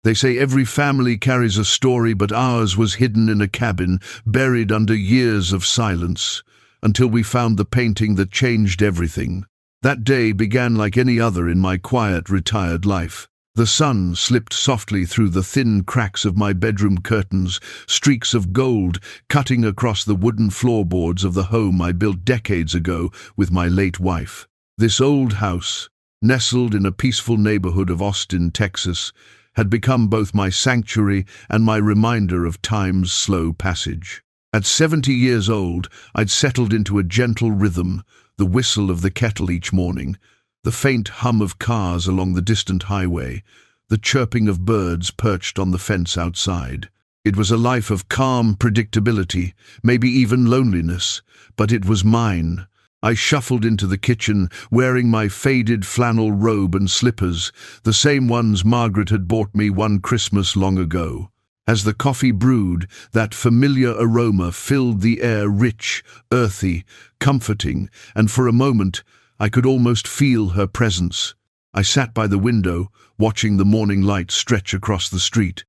They say every family carries a story, but ours was hidden in a cabin, buried under years of silence, until we found the painting that changed everything. That day began like any other in my quiet, retired life. The sun slipped softly through the thin cracks of my bedroom curtains, streaks of gold cutting across the wooden floorboards of the home I built decades ago with my late wife. This old house, nestled in a peaceful neighborhood of Austin, Texas, had become both my sanctuary and my reminder of time's slow passage. At 70 years old, I'd settled into a gentle rhythm, the whistle of the kettle each morning, the faint hum of cars along the distant highway, the chirping of birds perched on the fence outside. It was a life of calm predictability, maybe even loneliness, but it was mine. I shuffled into the kitchen, wearing my faded flannel robe and slippers, the same ones Margaret had bought me one Christmas long ago. As the coffee brewed, that familiar aroma filled the air, rich, earthy, comforting, and for a moment I could almost feel her presence. I sat by the window, watching the morning light stretch across the street.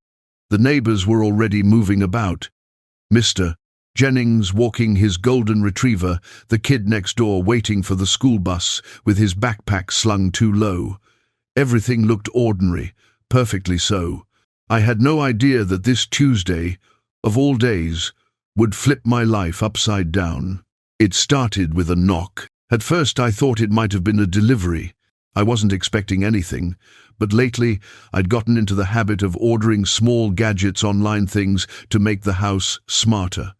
The neighbors were already moving about. Mr. Jennings walking his golden retriever, the kid next door waiting for the school bus with his backpack slung too low. Everything looked ordinary, perfectly so. I had no idea that this Tuesday, of all days, would flip my life upside down. It started with a knock. At first I thought it might have been a delivery. I wasn't expecting anything, but lately I'd gotten into the habit of ordering small gadgets, online things to make the house smarter.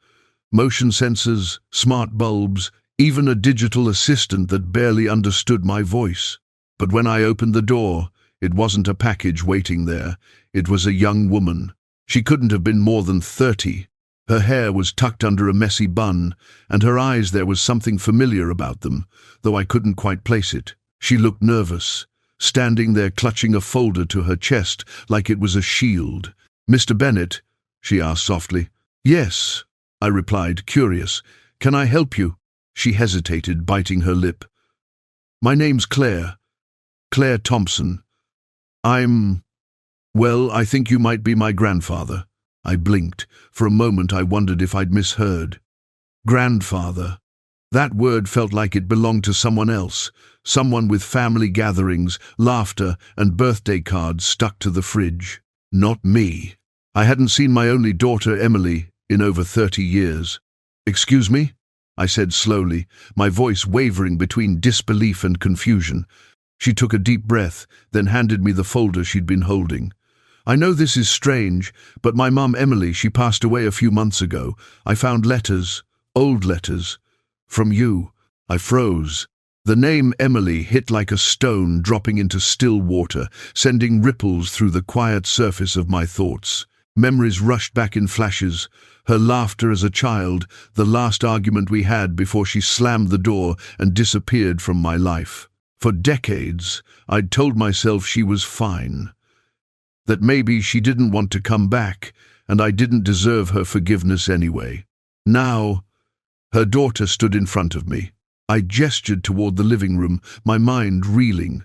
Motion sensors, smart bulbs, even a digital assistant that barely understood my voice. But when I opened the door, it wasn't a package waiting there. It was a young woman. She couldn't have been more than 30. Her hair was tucked under a messy bun, and her eyes, there was something familiar about them, though I couldn't quite place it. She looked nervous, standing there clutching a folder to her chest like it was a shield. "Mr. Bennett?" she asked softly. "Yes," I replied, curious. "Can I help you?" She hesitated, biting her lip. "My name's Claire. Claire Thompson. Well, I think you might be my grandfather." I blinked. For a moment I wondered if I'd misheard. Grandfather. That word felt like it belonged to someone else, someone with family gatherings, laughter, and birthday cards stuck to the fridge. Not me. I hadn't seen my only daughter, Emily, in over 30 years. "Excuse me?" I said slowly, my voice wavering between disbelief and confusion. She took a deep breath, then handed me the folder she'd been holding. "I know this is strange, but my mum Emily, she passed away a few months ago. I found letters, old letters, from you." I froze. The name Emily hit like a stone dropping into still water, sending ripples through the quiet surface of my thoughts. Memories rushed back in flashes. Her laughter as a child, the last argument we had before she slammed the door and disappeared from my life. For decades, I'd told myself she was fine, that maybe she didn't want to come back, and I didn't deserve her forgiveness anyway. Now, her daughter stood in front of me. I gestured toward the living room, my mind reeling.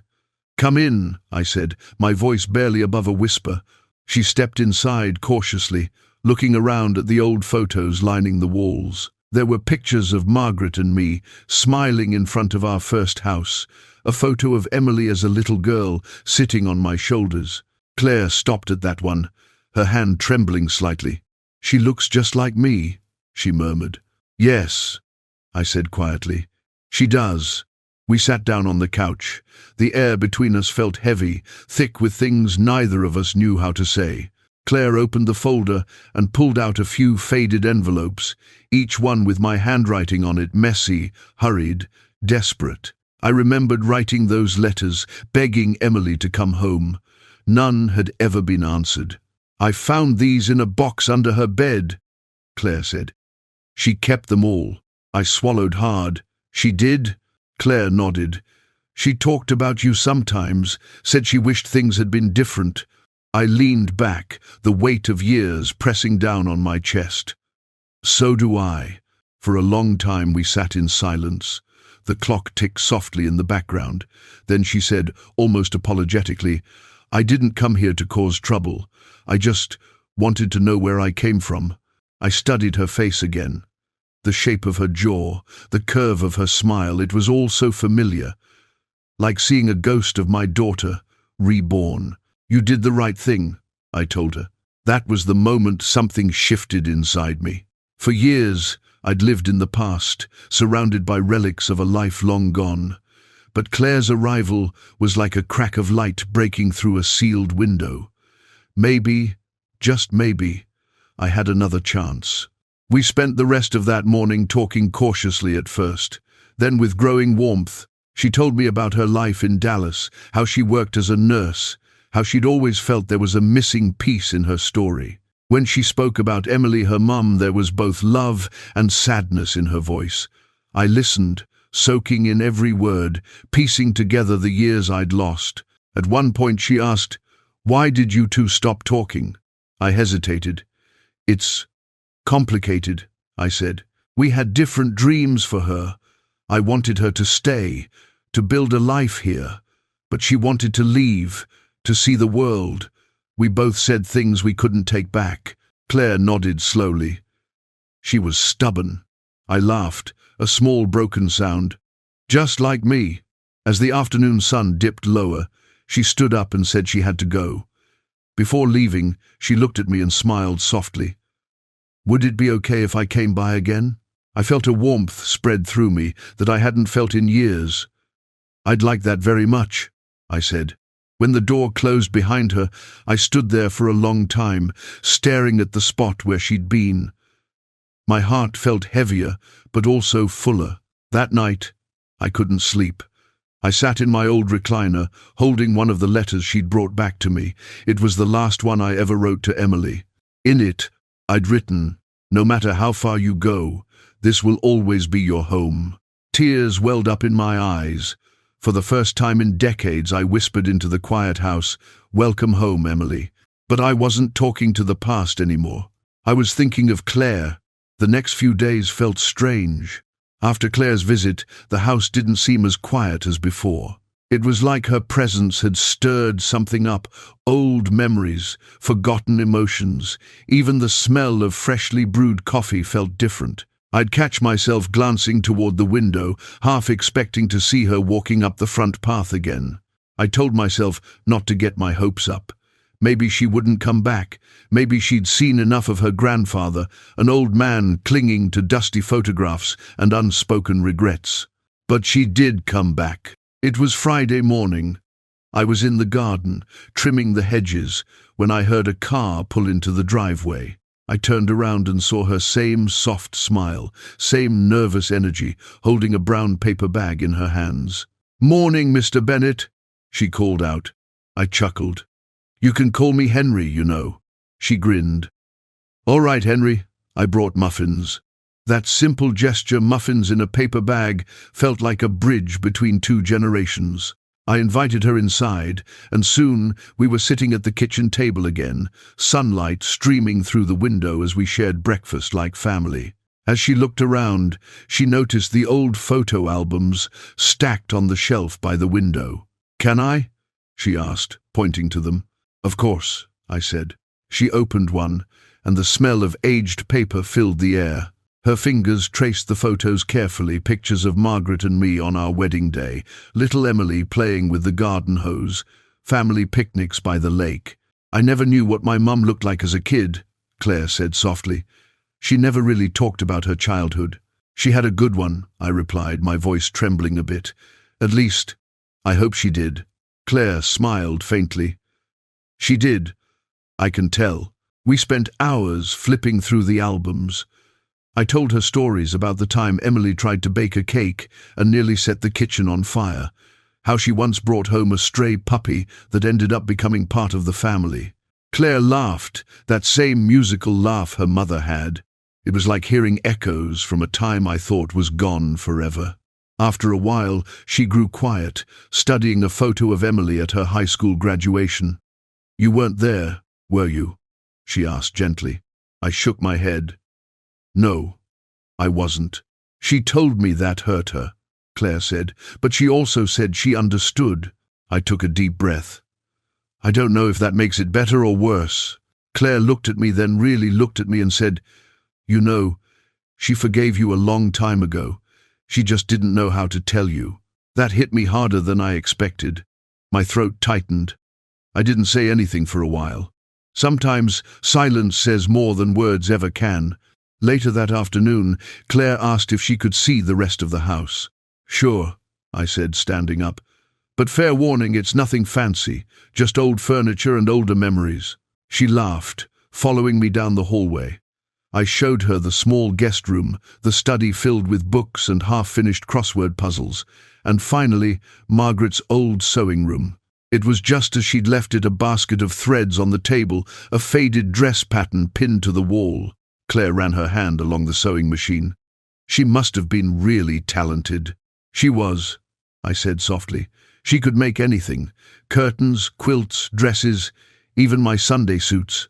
"Come in," I said, my voice barely above a whisper. She stepped inside cautiously, looking around at the old photos lining the walls. There were pictures of Margaret and me, smiling in front of our first house, a photo of Emily as a little girl, sitting on my shoulders. Claire stopped at that one, her hand trembling slightly. "She looks just like me," she murmured. "Yes," I said quietly. "She does." We sat down on the couch. The air between us felt heavy, thick with things neither of us knew how to say. Claire opened the folder and pulled out a few faded envelopes, each one with my handwriting on it, messy, hurried, desperate. I remembered writing those letters, begging Emily to come home. None had ever been answered. "I found these in a box under her bed," Claire said. "She kept them all." I swallowed hard. "She did?" Claire nodded. "She talked about you sometimes, said she wished things had been different." I leaned back, the weight of years pressing down on my chest. "So do I." For a long time we sat in silence. The clock ticked softly in the background. Then she said, almost apologetically, I didn't come here to cause trouble. I just wanted to know where I came from. I studied her face again. The shape of her jaw, the curve of her smile, it was all so familiar. Like seeing a ghost of my daughter, reborn. You did the right thing, I told her. That was the moment something shifted inside me. For years, I'd lived in the past, surrounded by relics of a life long gone. But Claire's arrival was like a crack of light breaking through a sealed window. Maybe, just maybe, I had another chance. We spent the rest of that morning talking cautiously at first. Then with growing warmth, she told me about her life in Dallas, how she worked as a nurse, how she'd always felt there was a missing piece in her story. When she spoke about Emily, her mum, there was both love and sadness in her voice. I listened, soaking in every word, piecing together the years I'd lost. At one point she asked, "Why did you two stop talking?" I hesitated. "It's complicated," I said. "We had different dreams for her. I wanted her to stay, to build a life here. But she wanted to leave, to see the world. We both said things we couldn't take back." Claire nodded slowly. She was stubborn. I laughed, a small broken sound. "Just like me." As the afternoon sun dipped lower, she stood up and said she had to go. Before leaving, she looked at me and smiled softly. "Would it be okay if I came by again?" I felt a warmth spread through me that I hadn't felt in years. "I'd like that very much," I said. When the door closed behind her, I stood there for a long time, staring at the spot where she'd been. My heart felt heavier, but also fuller. That night, I couldn't sleep. I sat in my old recliner, holding one of the letters she'd brought back to me. It was the last one I ever wrote to Emily. In it, I'd written, "No matter how far you go, this will always be your home." Tears welled up in my eyes. For the first time in decades, I whispered into the quiet house, "Welcome home, Emily." But I wasn't talking to the past anymore. I was thinking of Claire. The next few days felt strange. After Claire's visit, the house didn't seem as quiet as before. It was like her presence had stirred something up, old memories, forgotten emotions. Even the smell of freshly brewed coffee felt different. I'd catch myself glancing toward the window, half expecting to see her walking up the front path again. I told myself not to get my hopes up. Maybe she wouldn't come back. Maybe she'd seen enough of her grandfather, an old man clinging to dusty photographs and unspoken regrets. But she did come back. It was Friday morning. I was in the garden, trimming the hedges, when I heard a car pull into the driveway. I turned around and saw her same soft smile, same nervous energy, holding a brown paper bag in her hands. "Morning, Mr. Bennett," she called out. I chuckled. "You can call me Henry, you know." She grinned. "All right, Henry." I brought muffins. That simple gesture, muffins in a paper bag, felt like a bridge between two generations. I invited her inside, and soon we were sitting at the kitchen table again, sunlight streaming through the window as we shared breakfast like family. As she looked around, she noticed the old photo albums stacked on the shelf by the window. "Can I?" she asked, pointing to them. "Of course," I said. She opened one, and the smell of aged paper filled the air. Her fingers traced the photos carefully, pictures of Margaret and me on our wedding day, little Emily playing with the garden hose, family picnics by the lake. "I never knew what my mum looked like as a kid," Claire said softly. "She never really talked about her childhood." "She had a good one," I replied, my voice trembling a bit. "At least, I hope she did." Claire smiled faintly. "She did. I can tell." We spent hours flipping through the albums. I told her stories about the time Emily tried to bake a cake and nearly set the kitchen on fire, how she once brought home a stray puppy that ended up becoming part of the family. Claire laughed, that same musical laugh her mother had. It was like hearing echoes from a time I thought was gone forever. After a while, she grew quiet, studying a photo of Emily at her high school graduation. "You weren't there, were you?" she asked gently. I shook my head. "No, I wasn't." "She told me that hurt her," Claire said, "but she also said she understood." I took a deep breath. I don't know if that makes it better or worse. Claire looked at me, then really looked at me and said, "You know, she forgave you a long time ago. She just didn't know how to tell you." That hit me harder than I expected. My throat tightened. I didn't say anything for a while. Sometimes silence says more than words ever can. Later that afternoon, Claire asked if she could see the rest of the house. "Sure," I said, standing up. "But fair warning, it's nothing fancy, just old furniture and older memories." She laughed, following me down the hallway. I showed her the small guest room, the study filled with books and half-finished crossword puzzles, and finally, Margaret's old sewing room. It was just as she'd left it, a basket of threads on the table, a faded dress pattern pinned to the wall. Claire ran her hand along the sewing machine. "She must have been really talented." "She was," I said softly. "She could make anything. Curtains, quilts, dresses, even my Sunday suits.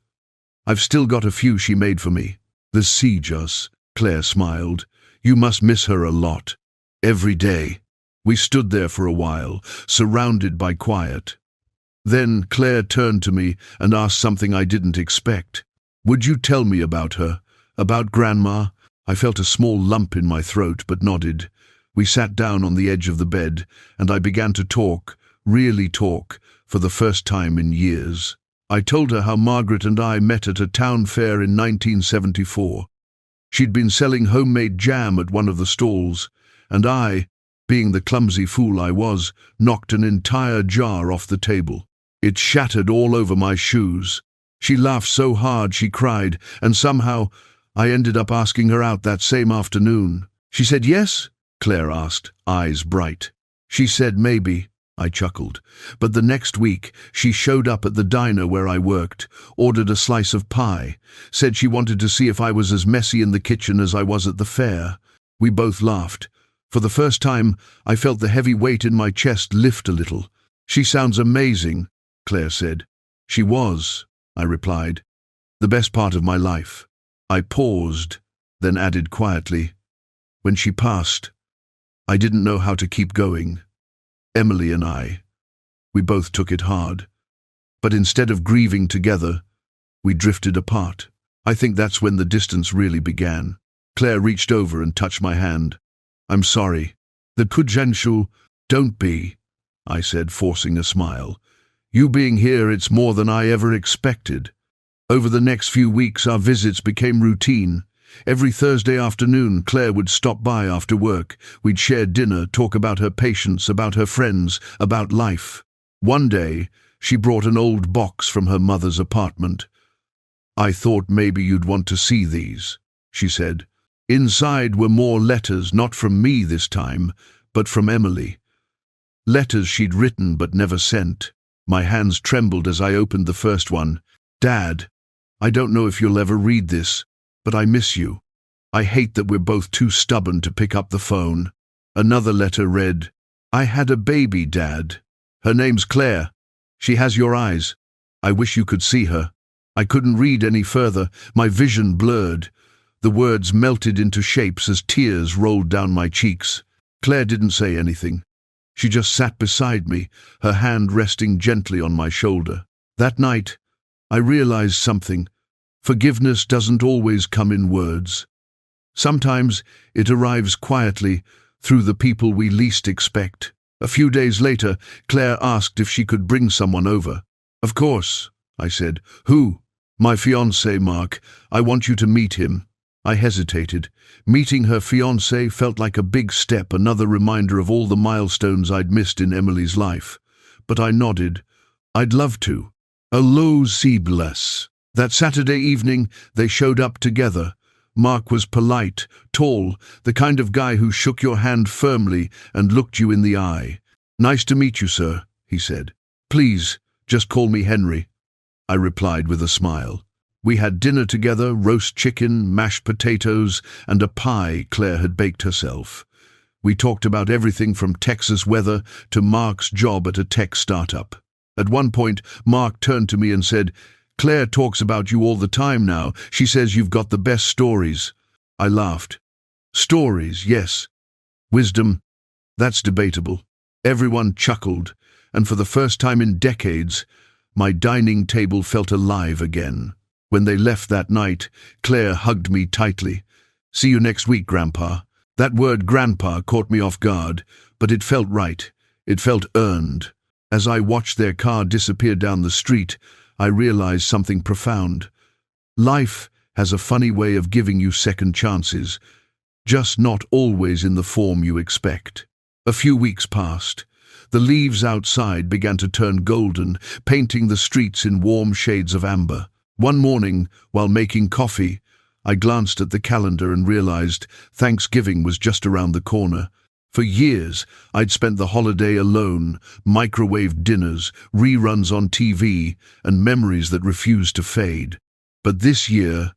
I've still got a few she made for me." "The Sejas," Claire smiled. "You must miss her a lot." "Every day." We stood there for a while, surrounded by quiet. Then Claire turned to me and asked something I didn't expect. "Would you tell me about her? About Grandma?" I felt a small lump in my throat, but nodded. We sat down on the edge of the bed, and I began to talk, really talk, for the first time in years. I told her how Margaret and I met at a town fair in 1974. She'd been selling homemade jam at one of the stalls, and I, being the clumsy fool I was, knocked an entire jar off the table. It shattered all over my shoes. She laughed so hard she cried, and somehow I ended up asking her out that same afternoon. "She said yes?" Claire asked, eyes bright. "She said maybe," I chuckled. But the next week she showed up at the diner where I worked, ordered a slice of pie, said she wanted to see if I was as messy in the kitchen as I was at the fair. We both laughed. For the first time, I felt the heavy weight in my chest lift a little. "She sounds amazing," Claire said. "She was," I replied. "The best part of my life." I paused, then added quietly, "When she passed, I didn't know how to keep going. Emily and I, we both took it hard. But instead of grieving together, we drifted apart. I think that's when the distance really began." Claire reached over and touched my hand. "I'm sorry." "The Kujanshu, don't be," I said, forcing a smile. "You being here, it's more than I ever expected." Over the next few weeks, our visits became routine. Every Thursday afternoon, Claire would stop by after work. We'd share dinner, talk about her patients, about her friends, about life. One day, she brought an old box from her mother's apartment. "I thought maybe you'd want to see these," she said. Inside were more letters, not from me this time, but from Emily. Letters she'd written but never sent. My hands trembled as I opened the first one. "Dad, I don't know if you'll ever read this, but I miss you. I hate that we're both too stubborn to pick up the phone." Another letter read, "I had a baby, Dad. Her name's Claire. She has your eyes. I wish you could see her." I couldn't read any further. My vision blurred. The words melted into shapes as tears rolled down my cheeks. Claire didn't say anything. She just sat beside me, her hand resting gently on my shoulder. That night, I realized something. Forgiveness doesn't always come in words. Sometimes it arrives quietly, through the people we least expect. A few days later, Claire asked if she could bring someone over. "Of course," I said. "Who?" "My fiancé, Mark. I want you to meet him." I hesitated. Meeting her fiancé felt like a big step, another reminder of all the milestones I'd missed in Emily's life. But I nodded. "I'd love to." Allo Seebless. That Saturday evening, they showed up together. Mark was polite, tall, the kind of guy who shook your hand firmly and looked you in the eye. "Nice to meet you, sir," he said. "Please, just call me Henry," I replied with a smile. We had dinner together, roast chicken, mashed potatoes, and a pie Claire had baked herself. We talked about everything from Texas weather to Mark's job at a tech startup. At one point, Mark turned to me and said, "Claire talks about you all the time now. She says you've got the best stories." I laughed. "Stories, yes. Wisdom, that's debatable." Everyone chuckled, and for the first time in decades, My dining table felt alive again. When they left that night, Claire hugged me tightly. "See you next week, Grandpa." That word Grandpa caught me off guard, but it felt right. It felt earned. As I watched their car disappear down the street, I realized something profound. Life has a funny way of giving you second chances, just not always in the form you expect. A few weeks passed. The leaves outside began to turn golden, painting the streets in warm shades of amber. One morning, while making coffee, I glanced at the calendar and realized Thanksgiving was just around the corner. For years, I'd spent the holiday alone, microwave dinners, reruns on TV, and memories that refused to fade. But this year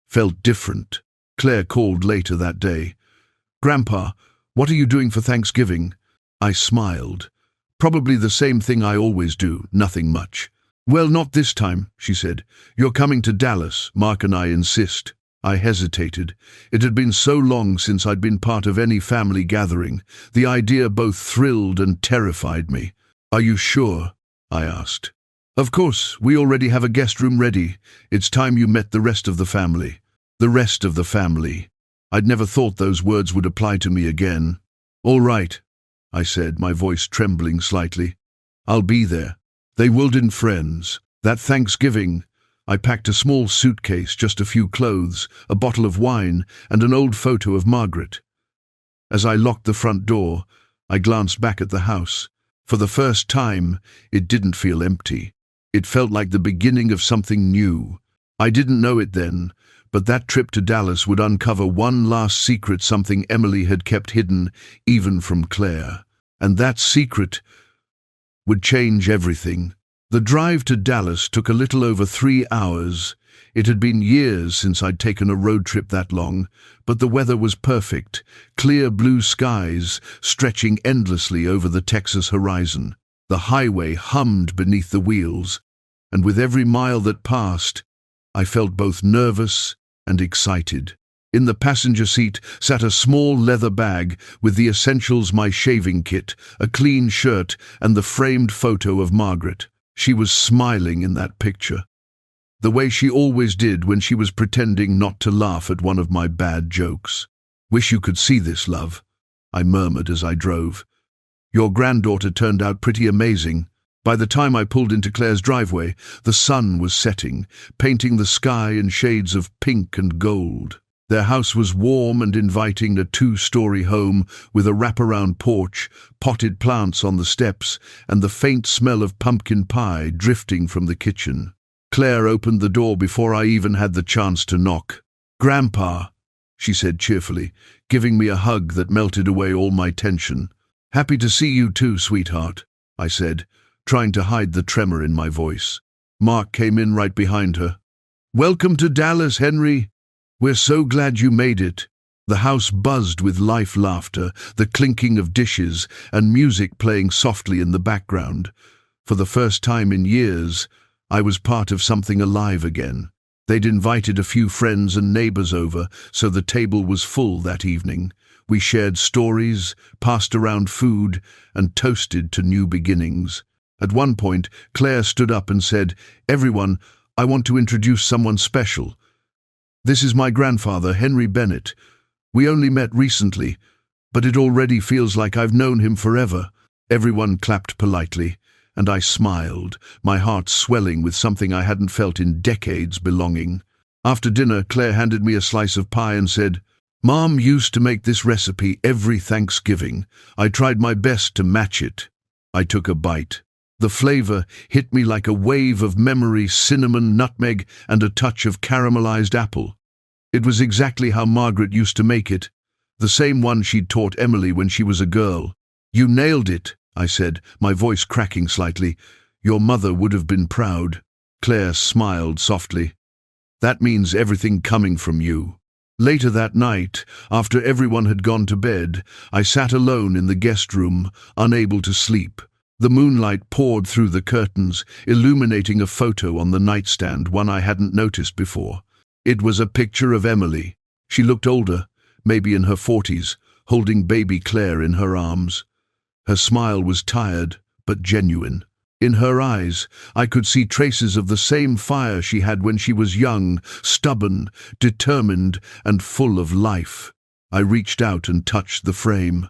felt different. Claire called later that day. "Grandpa, what are you doing for Thanksgiving?" I smiled. "Probably the same thing I always do, nothing much." "Well, not this time," she said. "You're coming to Dallas, Mark and I insist." I hesitated. It had been so long since I'd been part of any family gathering. The idea both thrilled and terrified me. "Are you sure?" I asked. "Of course, we already have a guest room ready. It's time you met the rest of the family." The rest of the family. I'd never thought those words would apply to me again. "All right," I said, my voice trembling slightly. "I'll be there." They whirled in friends. That Thanksgiving, I packed a small suitcase, just a few clothes, a bottle of wine, and an old photo of Margaret. As I locked the front door, I glanced back at the house. For the first time, it didn't feel empty. It felt like the beginning of something new. I didn't know it then, but that trip to Dallas would uncover one last secret, something Emily had kept hidden, even from Claire. And that secret would change everything. The drive to Dallas took a little over 3 hours. It had been years since I'd taken a road trip that long, but the weather was perfect, clear blue skies stretching endlessly over the Texas horizon. The highway hummed beneath the wheels, and with every mile that passed, I felt both nervous and excited. In the passenger seat sat a small leather bag with the essentials: my shaving kit, a clean shirt, and the framed photo of Margaret. She was smiling in that picture, the way she always did when she was pretending not to laugh at one of my bad jokes. "Wish you could see this, love," I murmured as I drove. "Your granddaughter turned out pretty amazing." By the time I pulled into Claire's driveway, the sun was setting, painting the sky in shades of pink and gold. Their house was warm and inviting, a 2-story home with a wraparound porch, potted plants on the steps, and the faint smell of pumpkin pie drifting from the kitchen. Claire opened the door before I even had the chance to knock. "Grandpa," she said cheerfully, giving me a hug that melted away all my tension. "Happy to see you too, sweetheart," I said, trying to hide the tremor in my voice. Mark came in right behind her. "Welcome to Dallas, Henry. We're so glad you made it." The house buzzed with laughter, the clinking of dishes, and music playing softly in the background. For the first time in years, I was part of something alive again. They'd invited a few friends and neighbors over, so the table was full that evening. We shared stories, passed around food, and toasted to new beginnings. At one point, Claire stood up and said, "Everyone, I want to introduce someone special. This is my grandfather, Henry Bennett. We only met recently, but it already feels like I've known him forever." Everyone clapped politely, and I smiled, my heart swelling with something I hadn't felt in decades: belonging. After dinner, Claire handed me a slice of pie and said, "Mom used to make this recipe every Thanksgiving. I tried my best to match it." I took a bite. The flavor hit me like a wave of memory: cinnamon, nutmeg, and a touch of caramelized apple. It was exactly how Margaret used to make it, the same one she'd taught Emily when she was a girl. "You nailed it," I said, my voice cracking slightly. "Your mother would have been proud." Claire smiled softly. "That means everything coming from you." Later that night, after everyone had gone to bed, I sat alone in the guest room, unable to sleep. The moonlight poured through the curtains, illuminating a photo on the nightstand, one I hadn't noticed before. It was a picture of Emily. She looked older, maybe in her 40s, holding baby Claire in her arms. Her smile was tired, but genuine. In her eyes, I could see traces of the same fire she had when she was young, stubborn, determined, and full of life. I reached out and touched the frame.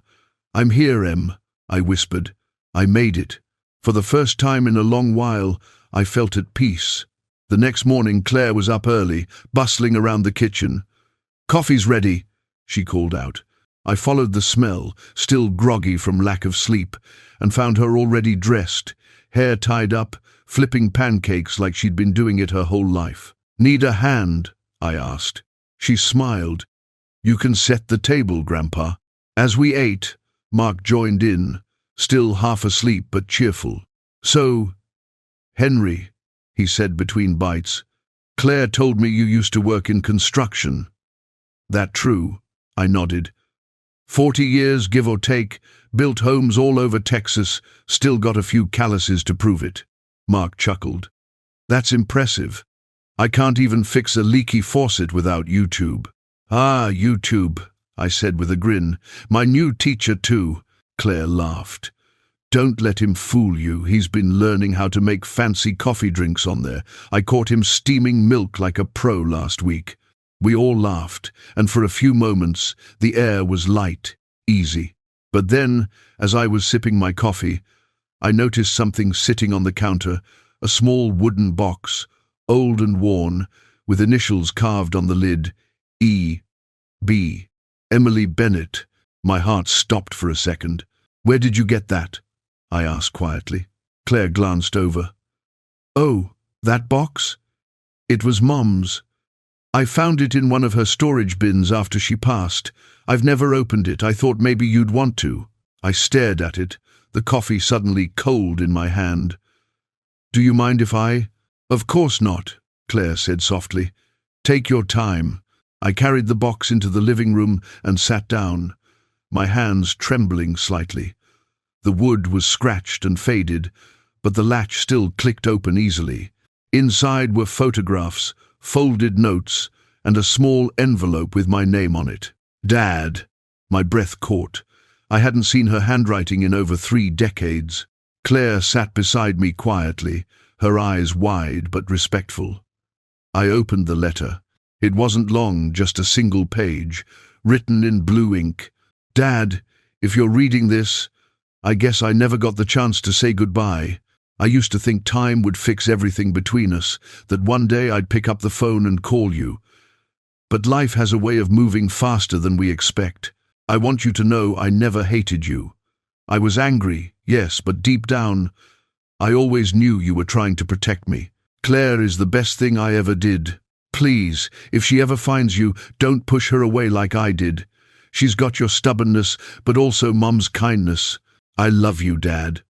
"I'm here, Em," I whispered. "I made it." For the first time in a long while, I felt at peace. The next morning, Claire was up early, bustling around the kitchen. "Coffee's ready," she called out. I followed the smell, still groggy from lack of sleep, and found her already dressed, hair tied up, flipping pancakes like she'd been doing it her whole life. "Need a hand?" I asked. She smiled. "You can set the table, Grandpa." As we ate, Mark joined in, still half asleep but cheerful. "So, Henry," he said between bites, "Claire told me you used to work in construction." "That true?" I nodded. 40 years, give or take, built homes all over Texas, still got a few calluses to prove it." Mark chuckled. "That's impressive. I can't even fix a leaky faucet without YouTube." "Ah, YouTube," I said with a grin. "My new teacher too." Claire laughed. "Don't let him fool you. He's been learning how to make fancy coffee drinks on there. I caught him steaming milk like a pro last week." We all laughed, and for a few moments the air was light, easy. But then, as I was sipping my coffee, I noticed something sitting on the counter, a small wooden box, old and worn, with initials carved on the lid, E.B. Emily Bennett. My heart stopped for a second. "Where did you get that?" I asked quietly. Claire glanced over. "Oh, that box? It was Mom's. I found it in one of her storage bins after she passed. I've never opened it. I thought maybe you'd want to." I stared at it, the coffee suddenly cold in my hand. "Do you mind if I—" "Of course not," Claire said softly. "Take your time." I carried the box into the living room and sat down, my hands trembling slightly. The wood was scratched and faded, but the latch still clicked open easily. Inside were photographs, folded notes, and a small envelope with my name on it. "Dad." My breath caught. I hadn't seen her handwriting in over 3 decades. Claire sat beside me quietly, her eyes wide but respectful. I opened the letter. It wasn't long, just a single page, written in blue ink. "Dad, if you're reading this, I guess I never got the chance to say goodbye. I used to think time would fix everything between us, that one day I'd pick up the phone and call you. But life has a way of moving faster than we expect. I want you to know I never hated you. I was angry, yes, but deep down, I always knew you were trying to protect me. Claire is the best thing I ever did. Please, if she ever finds you, don't push her away like I did. She's got your stubbornness, but also Mom's kindness. I love you, Dad.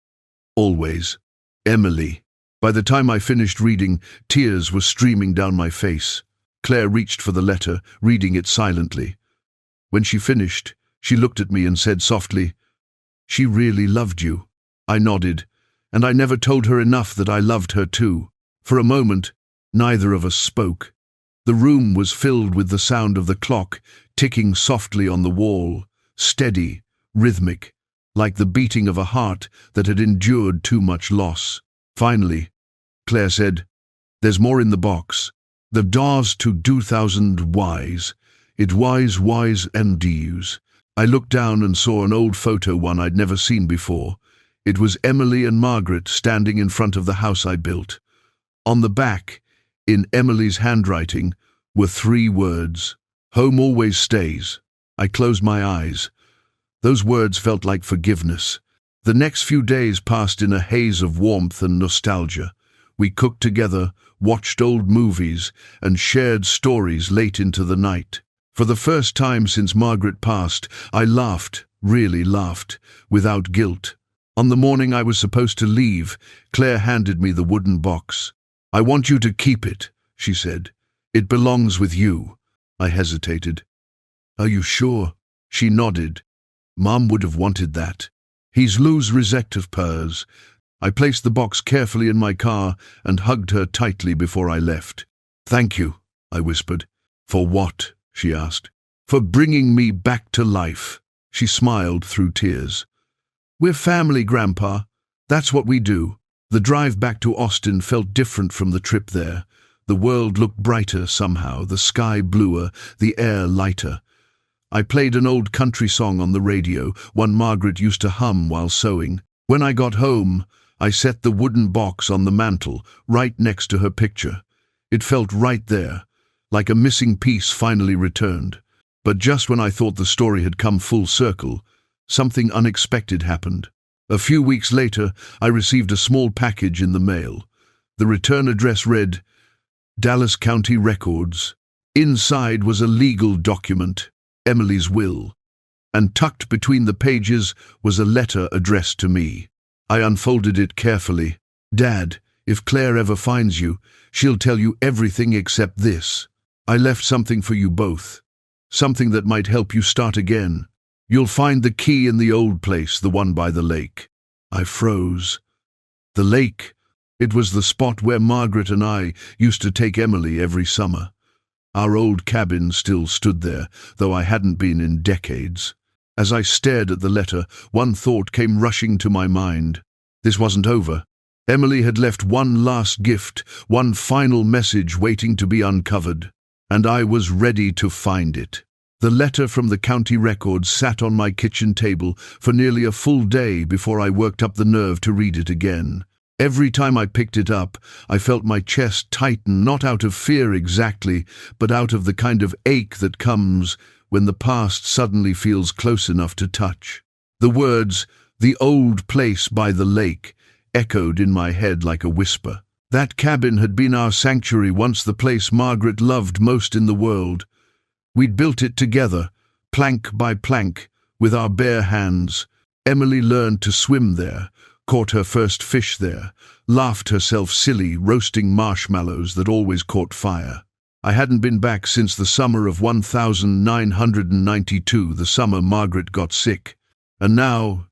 Always. Emily." By the time I finished reading, tears were streaming down my face. Claire reached for the letter, reading it silently. When she finished, she looked at me and said softly, "She really loved you." I nodded, and I never told her enough that I loved her too. For a moment, neither of us spoke. The room was filled with the sound of the clock ticking softly on the wall, steady, rhythmic, like the beating of a heart that had endured too much loss. Finally, Claire said, "There's more in the box. The doors to 2000 Ys. It wise and Ds." I looked down and saw an old photo, one I'd never seen before. It was Emily and Margaret standing in front of the house I built. On the back, in Emily's handwriting, were 3 words. "Home always stays." I closed my eyes. Those words felt like forgiveness. The next few days passed in a haze of warmth and nostalgia. We cooked together, watched old movies, and shared stories late into the night. For the first time since Margaret passed, I laughed, really laughed, without guilt. On the morning I was supposed to leave, Claire handed me the wooden box. "I want you to keep it," she said. "It belongs with you." I hesitated. "Are you sure?" She nodded. "Mom would have wanted that. He's Lou's respect of hers." I placed the box carefully in my car and hugged her tightly before I left. "Thank you," I whispered. "For what?" she asked. "For bringing me back to life." She smiled through tears. "We're family, Grandpa. That's what we do." The drive back to Austin felt different from the trip there. The world looked brighter somehow, the sky bluer, the air lighter. I played an old country song on the radio, one Margaret used to hum while sewing. When I got home, I set the wooden box on the mantel, right next to her picture. It felt right there, like a missing piece finally returned. But just when I thought the story had come full circle, something unexpected happened. A few weeks later, I received a small package in the mail. The return address read, Dallas County Records. Inside was a legal document, Emily's will, and tucked between the pages was a letter addressed to me. I unfolded it carefully. Dad, if Claire ever finds you, she'll tell you everything except this. I left something for you both. Something that might help you start again. You'll find the key in the old place, the one by the lake. I froze. The lake. It was the spot where Margaret and I used to take Emily every summer. Our old cabin still stood there, though I hadn't been in decades. As I stared at the letter, one thought came rushing to my mind. This wasn't over. Emily had left one last gift, one final message waiting to be uncovered, and I was ready to find it. The letter from the county records sat on my kitchen table for nearly a full day before I worked up the nerve to read it again. Every time I picked it up, I felt my chest tighten, not out of fear exactly, but out of the kind of ache that comes when the past suddenly feels close enough to touch. The words, "the old place by the lake," echoed in my head like a whisper. That cabin had been our sanctuary, once the place Margaret loved most in the world. We'd built it together, plank by plank, with our bare hands. Emily learned to swim there, caught her first fish there, laughed herself silly roasting marshmallows that always caught fire. I hadn't been back since the summer of 1992, the summer Margaret got sick. And now,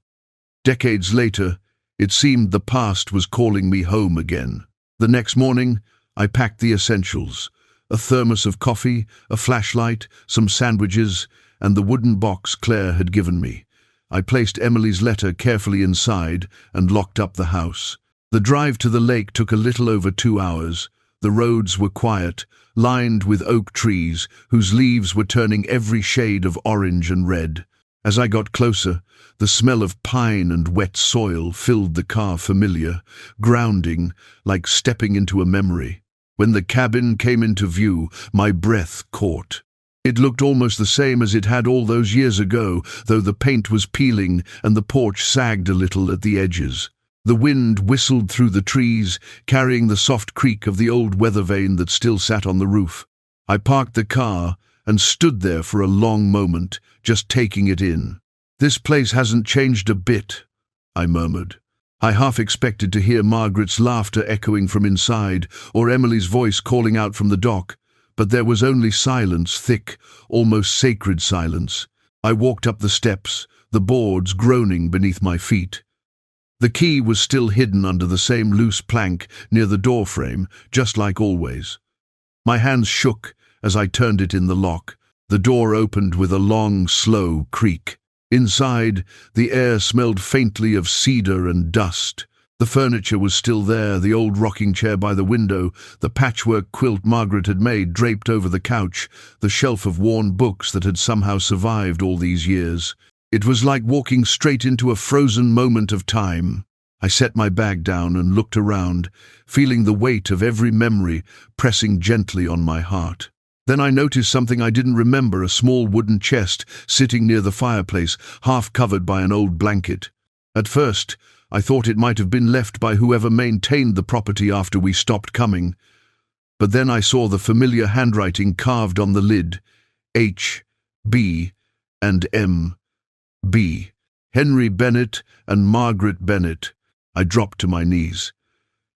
decades later, it seemed the past was calling me home again. The next morning, I packed the essentials: a thermos of coffee, a flashlight, some sandwiches, and the wooden box Claire had given me. I placed Emily's letter carefully inside and locked up the house. The drive to the lake took a little over 2 hours. The roads were quiet, lined with oak trees whose leaves were turning every shade of orange and red. As I got closer, the smell of pine and wet soil filled the car, familiar, grounding, like stepping into a memory. When the cabin came into view, my breath caught. It looked almost the same as it had all those years ago, though the paint was peeling and the porch sagged a little at the edges. The wind whistled through the trees, carrying the soft creak of the old weather vane that still sat on the roof. I parked the car and stood there for a long moment, just taking it in. "This place hasn't changed a bit," I murmured. I half expected to hear Margaret's laughter echoing from inside, or Emily's voice calling out from the dock. But there was only silence, thick, almost sacred silence. I walked up the steps, the boards groaning beneath my feet. The key was still hidden under the same loose plank near the door frame, just like always. My hands shook as I turned it in the lock. The door opened with a long, slow creak. Inside, the air smelled faintly of cedar and dust. The furniture was still there, the old rocking chair by the window, the patchwork quilt Margaret had made draped over the couch, the shelf of worn books that had somehow survived all these years. It was like walking straight into a frozen moment of time. I set my bag down and looked around, feeling the weight of every memory pressing gently on my heart. Then I noticed something I didn't remember, a small wooden chest sitting near the fireplace, half covered by an old blanket. At first, I thought it might have been left by whoever maintained the property after we stopped coming. But then I saw the familiar handwriting carved on the lid: H, B, and M, B. Henry Bennett and Margaret Bennett. I dropped to my knees.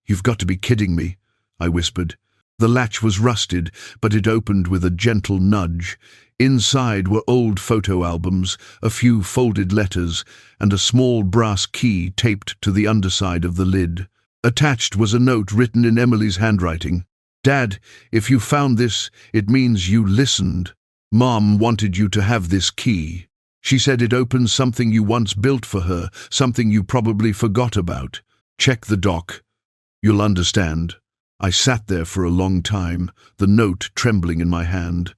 "You've got to be kidding me," I whispered. The latch was rusted, but it opened with a gentle nudge. Inside were old photo albums, a few folded letters, and a small brass key taped to the underside of the lid. Attached was a note written in Emily's handwriting. "Dad, if you found this, it means you listened. Mom wanted you to have this key. She said it opens something you once built for her, something you probably forgot about. Check the dock. You'll understand. I sat there for a long time, the note trembling in my hand.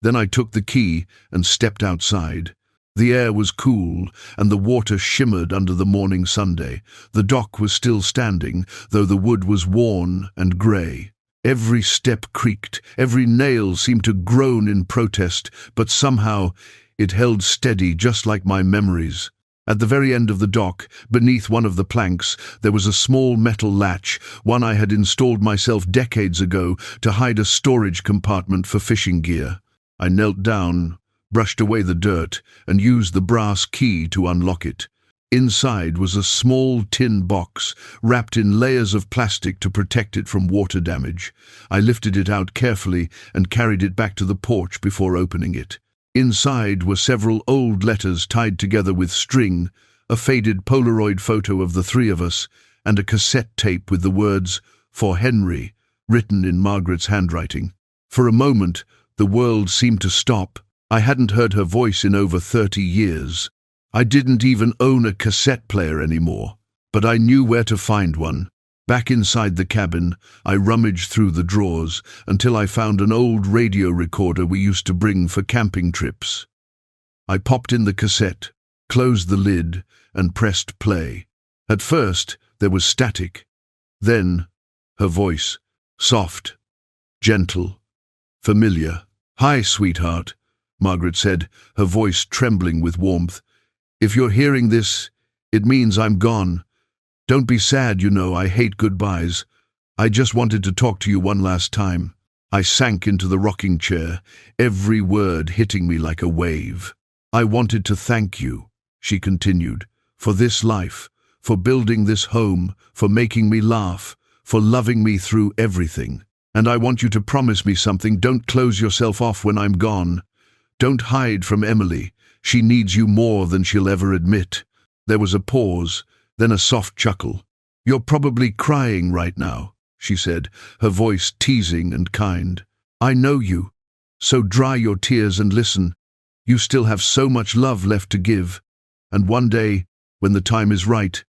Then I took the key and stepped outside. The air was cool, and the water shimmered under the morning sunday. The dock was still standing, though the wood was worn and grey. Every step creaked, every nail seemed to groan in protest, but somehow it held steady, just like my memories. At the very end of the dock, beneath one of the planks, there was a small metal latch, one I had installed myself decades ago to hide a storage compartment for fishing gear. I knelt down, brushed away the dirt, and used the brass key to unlock it. Inside was a small tin box, wrapped in layers of plastic to protect it from water damage. I lifted it out carefully and carried it back to the porch before opening it. Inside were several old letters tied together with string, a faded Polaroid photo of the three of us, and a cassette tape with the words, "For Henry," written in Margaret's handwriting. For a moment, the world seemed to stop. I hadn't heard her voice in over 30 years. I didn't even own a cassette player anymore, but I knew where to find one. Back inside the cabin, I rummaged through the drawers until I found an old radio recorder we used to bring for camping trips. I popped in the cassette, closed the lid, and pressed play. At first, there was static. Then, her voice, soft, gentle, familiar. "Hi, sweetheart," Margaret said, her voice trembling with warmth. "If you're hearing this, it means I'm gone. Don't be sad, you know, I hate goodbyes. I just wanted to talk to you one last time." I sank into the rocking chair, every word hitting me like a wave. "I wanted to thank you," she continued, "for this life, for building this home, for making me laugh, for loving me through everything. And I want you to promise me something. Don't close yourself off when I'm gone. Don't hide from Emily. She needs you more than she'll ever admit." There was a pause, then a soft chuckle. "You're probably crying right now," she said, her voice teasing and kind. "I know you. So dry your tears and listen. You still have so much love left to give. And one day, when the time is right,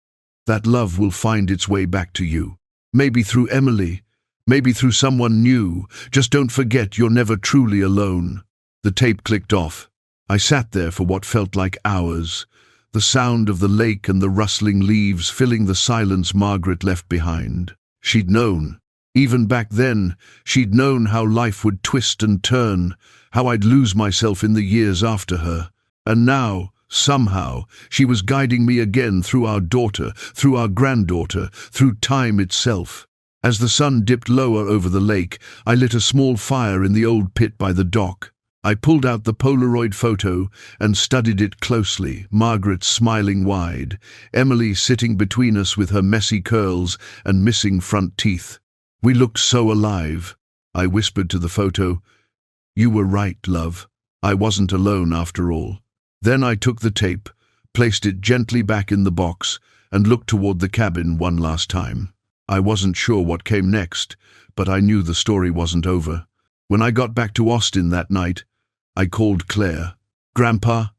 that love will find its way back to you. Maybe through Emily, maybe through someone new. Just don't forget you're never truly alone." The tape clicked off. I sat there for what felt like hours, the sound of the lake and the rustling leaves filling the silence Margaret left behind. She'd known. Even back then, she'd known how life would twist and turn, how I'd lose myself in the years after her. And now, somehow, she was guiding me again through our daughter, through our granddaughter, through time itself. As the sun dipped lower over the lake, I lit a small fire in the old pit by the dock. I pulled out the Polaroid photo and studied it closely, Margaret smiling wide, Emily sitting between us with her messy curls and missing front teeth. "We looked so alive," I whispered to the photo. "You were right, love. I wasn't alone after all." Then I took the tape, placed it gently back in the box, and looked toward the cabin one last time. I wasn't sure what came next, but I knew the story wasn't over. When I got back to Austin that night, I called Claire. "Grandpa,"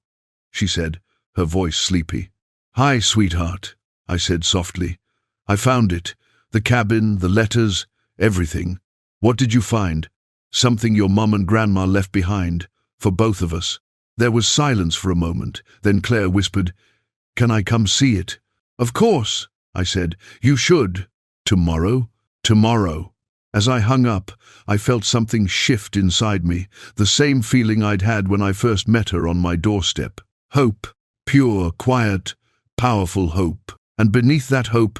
she said, her voice sleepy. "Hi, sweetheart," I said softly. "I found it. The cabin, the letters, everything. What did you find?" "Something your mum and grandma left behind, for both of us." There was silence for a moment. Then Claire whispered, "Can I come see it?" "Of course," I said. "You should." "Tomorrow?" "Tomorrow." As I hung up, I felt something shift inside me, the same feeling I'd had when I first met her on my doorstep. Hope, pure, quiet, powerful hope. And beneath that hope,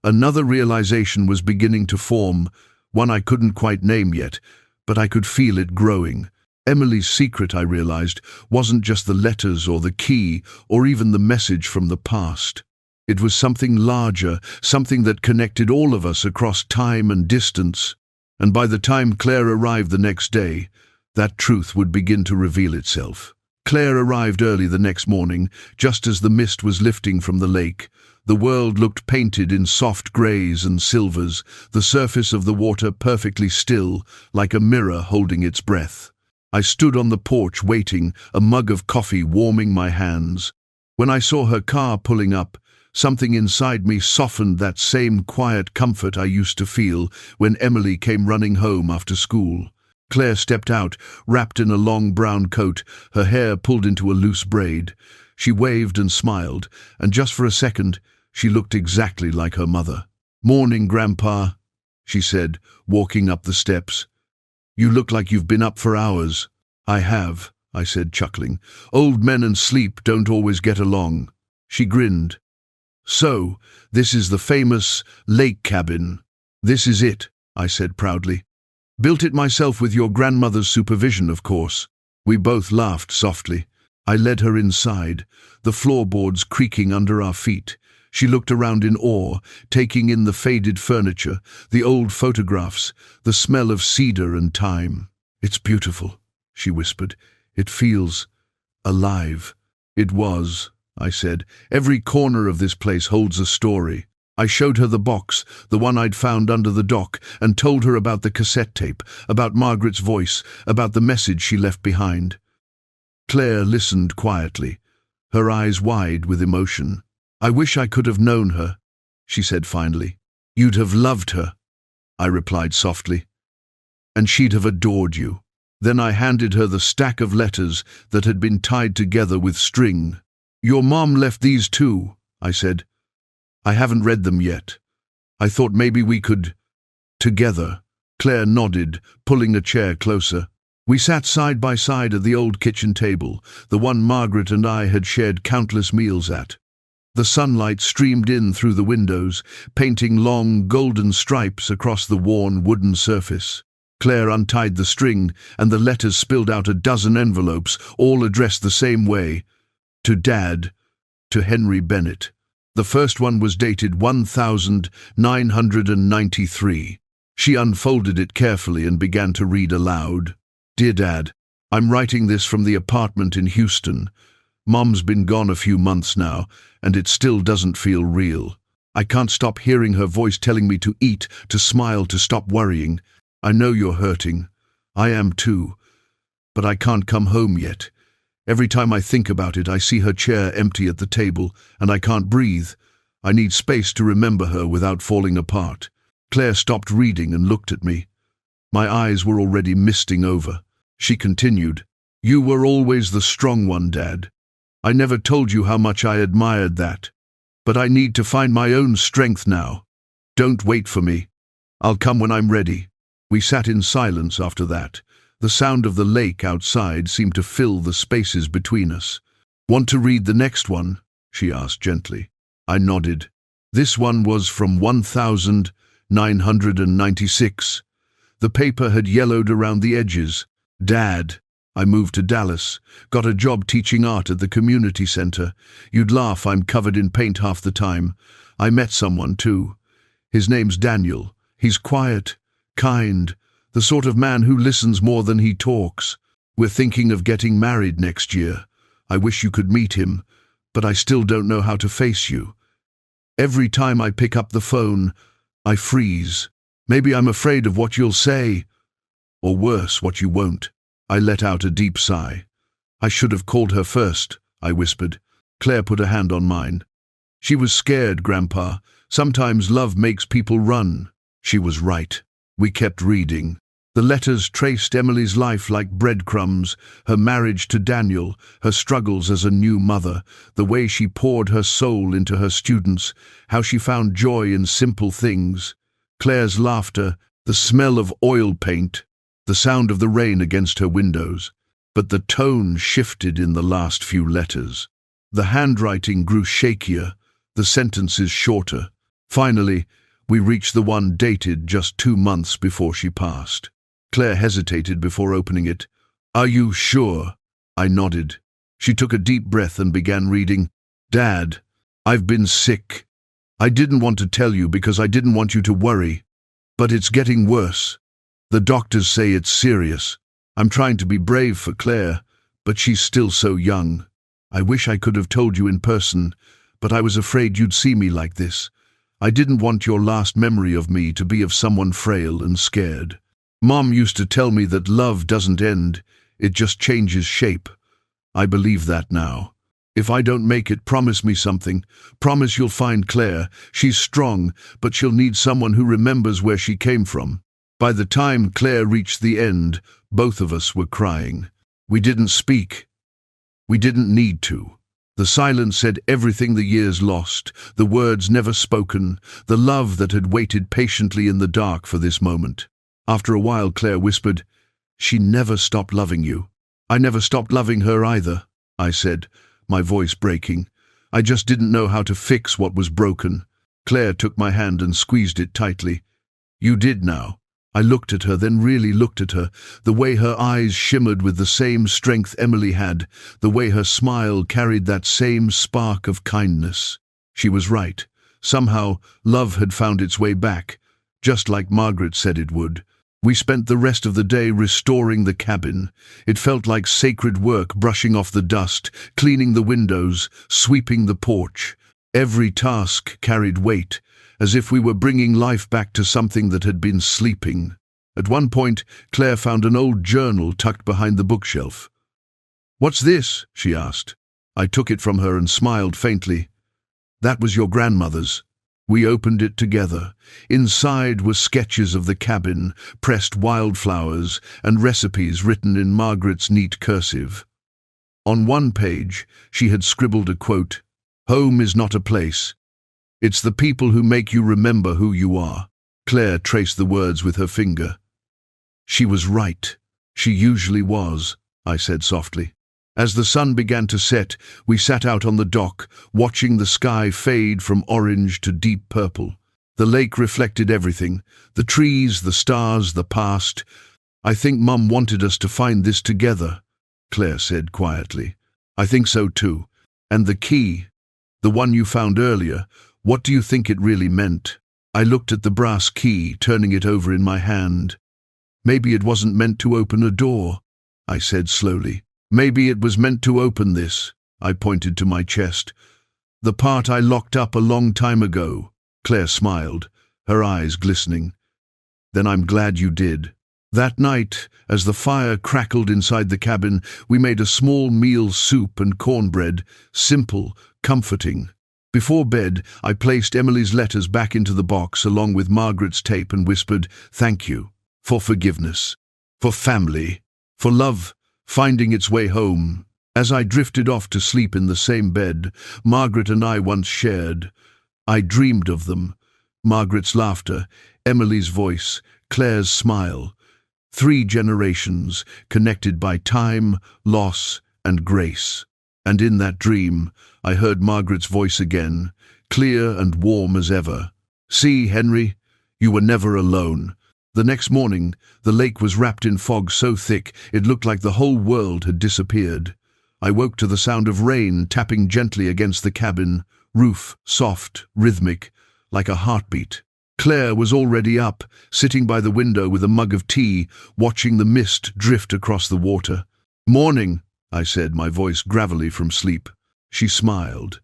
another realization was beginning to form, one I couldn't quite name yet, but I could feel it growing. Emily's secret, I realized, wasn't just the letters or the key or even the message from the past. It was something larger, something that connected all of us across time and distance. And by the time Claire arrived the next day, that truth would begin to reveal itself. Claire arrived early the next morning, just as the mist was lifting from the lake. The world looked painted in soft greys and silvers, the surface of the water perfectly still, like a mirror holding its breath. I stood on the porch waiting, a mug of coffee warming my hands. When I saw her car pulling up, Something inside me softened that same quiet comfort I used to feel when Emily came running home after school. Claire stepped out, wrapped in a long brown coat, her hair pulled into a loose braid. She waved and smiled, and just for a second, she looked exactly like her mother. "Morning, Grandpa," she said, walking up the steps. "You look like you've been up for hours." "I have," I said, chuckling. "Old men and sleep don't always get along." She grinned. "So, this is the famous lake cabin." "This is it," I said proudly. "Built it myself with your grandmother's supervision, of course." We both laughed softly. I led her inside, the floorboards creaking under our feet. She looked around in awe, taking in the faded furniture, the old photographs, the smell of cedar and thyme. "It's beautiful," she whispered. "It feels alive." "It was," I said. "Every corner of this place holds a story." I showed her the box, the one I'd found under the dock, and told her about the cassette tape, about Margaret's voice, about the message she left behind. Claire listened quietly, her eyes wide with emotion. "I wish I could have known her," she said finally. "You'd have loved her," I replied softly. "And she'd have adored you." Then I handed her the stack of letters that had been tied together with string. "Your mom left these too," I said. "I haven't read them yet. I thought maybe we could together." Claire nodded, pulling a chair closer. We sat side by side at the old kitchen table, the one Margaret and I had shared countless meals at. The sunlight streamed in through the windows, painting long, golden stripes across the worn wooden surface. Claire untied the string, and the letters spilled out a dozen envelopes, all addressed the same way. To Dad, to Henry Bennett. The first one was dated 1993. She unfolded it carefully and began to read aloud. "Dear Dad, I'm writing this from the apartment in Houston. Mom's been gone a few months now, and it still doesn't feel real. I can't stop hearing her voice telling me to eat, to smile, to stop worrying. I know you're hurting. I am too. But I can't come home yet. Every time I think about it, I see her chair empty at the table, and I can't breathe. I need space to remember her without falling apart." Claire stopped reading and looked at me. My eyes were already misting over. She continued, "You were always the strong one, Dad. I never told you how much I admired that. But I need to find my own strength now. Don't wait for me. I'll come when I'm ready." We sat in silence after that. The sound of the lake outside seemed to fill the spaces between us. "Want to read the next one?" she asked gently. I nodded. This one was from 1996. The paper had yellowed around the edges. "Dad, I moved to Dallas, got a job teaching art at the community center. You'd laugh, I'm covered in paint half the time. I met someone too. His name's Daniel. He's quiet, kind, the sort of man who listens more than he talks. We're thinking of getting married next year. I wish you could meet him, but I still don't know how to face you. Every time I pick up the phone, I freeze. Maybe I'm afraid of what you'll say, or worse, what you won't." I let out a deep sigh. "I should have called her first," I whispered. Claire put a hand on mine. "She was scared, Grandpa. Sometimes love makes people run." She was right. We kept reading. The letters traced Emily's life like breadcrumbs, her marriage to Daniel, her struggles as a new mother, the way she poured her soul into her students, how she found joy in simple things. Claire's laughter, the smell of oil paint, the sound of the rain against her windows. But the tone shifted in the last few letters. The handwriting grew shakier, the sentences shorter. Finally, we reached the one dated just 2 months before she passed. Claire hesitated before opening it. "Are you sure?" I nodded. She took a deep breath and began reading. "Dad, I've been sick. I didn't want to tell you because I didn't want you to worry. But it's getting worse. The doctors say it's serious. I'm trying to be brave for Claire, but she's still so young. I wish I could have told you in person, but I was afraid you'd see me like this. I didn't want your last memory of me to be of someone frail and scared. Mom used to tell me that love doesn't end, it just changes shape. I believe that now. If I don't make it, promise me something. Promise you'll find Claire. She's strong, but she'll need someone who remembers where she came from." By the time Claire reached the end, both of us were crying. We didn't speak. We didn't need to. The silence said everything the years lost, the words never spoken, the love that had waited patiently in the dark for this moment. After a while, Claire whispered, "She never stopped loving you." "I never stopped loving her either," I said, my voice breaking. I just didn't know how to fix what was broken. Claire took my hand and squeezed it tightly. "You did now." I looked at her, then really looked at her, the way her eyes shimmered with the same strength Emily had, the way her smile carried that same spark of kindness. She was right. Somehow, love had found its way back, just like Margaret said it would. We spent the rest of the day restoring the cabin. It felt like sacred work, brushing off the dust, cleaning the windows, sweeping the porch. Every task carried weight, as if we were bringing life back to something that had been sleeping. At one point, Claire found an old journal tucked behind the bookshelf. "What's this?" she asked. I took it from her and smiled faintly. "That was your grandmother's." We opened it together. Inside were sketches of the cabin, pressed wildflowers, and recipes written in Margaret's neat cursive. On one page, she had scribbled a quote, "Home is not a place. It's the people who make you remember who you are." Claire traced the words with her finger. "She was right. She usually was," I said softly. As the sun began to set, we sat out on the dock, watching the sky fade from orange to deep purple. The lake reflected everything, the trees, the stars, the past. "I think Mum wanted us to find this together," Claire said quietly. "I think so too. And the key, the one you found earlier, what do you think it really meant?" I looked at the brass key, turning it over in my hand. "Maybe it wasn't meant to open a door," I said slowly. "Maybe it was meant to open this." I pointed to my chest. "The part I locked up a long time ago." Claire smiled, her eyes glistening. "Then I'm glad you did." That night, as the fire crackled inside the cabin, we made a small meal, soup and cornbread, simple, comforting. Before bed, I placed Emily's letters back into the box along with Margaret's tape and whispered, "Thank you, for forgiveness, for family, for love finding its way home." As I drifted off to sleep in the same bed Margaret and I once shared, I dreamed of them. Margaret's laughter, Emily's voice, Claire's smile. 3 generations connected by time, loss, and grace. And in that dream, I heard Margaret's voice again, clear and warm as ever. "See, Henry, you were never alone." The next morning, the lake was wrapped in fog so thick it looked like the whole world had disappeared. I woke to the sound of rain tapping gently against the cabin, roof soft, rhythmic, like a heartbeat. Claire was already up, sitting by the window with a mug of tea, watching the mist drift across the water. "Morning," I said, my voice gravelly from sleep. She smiled.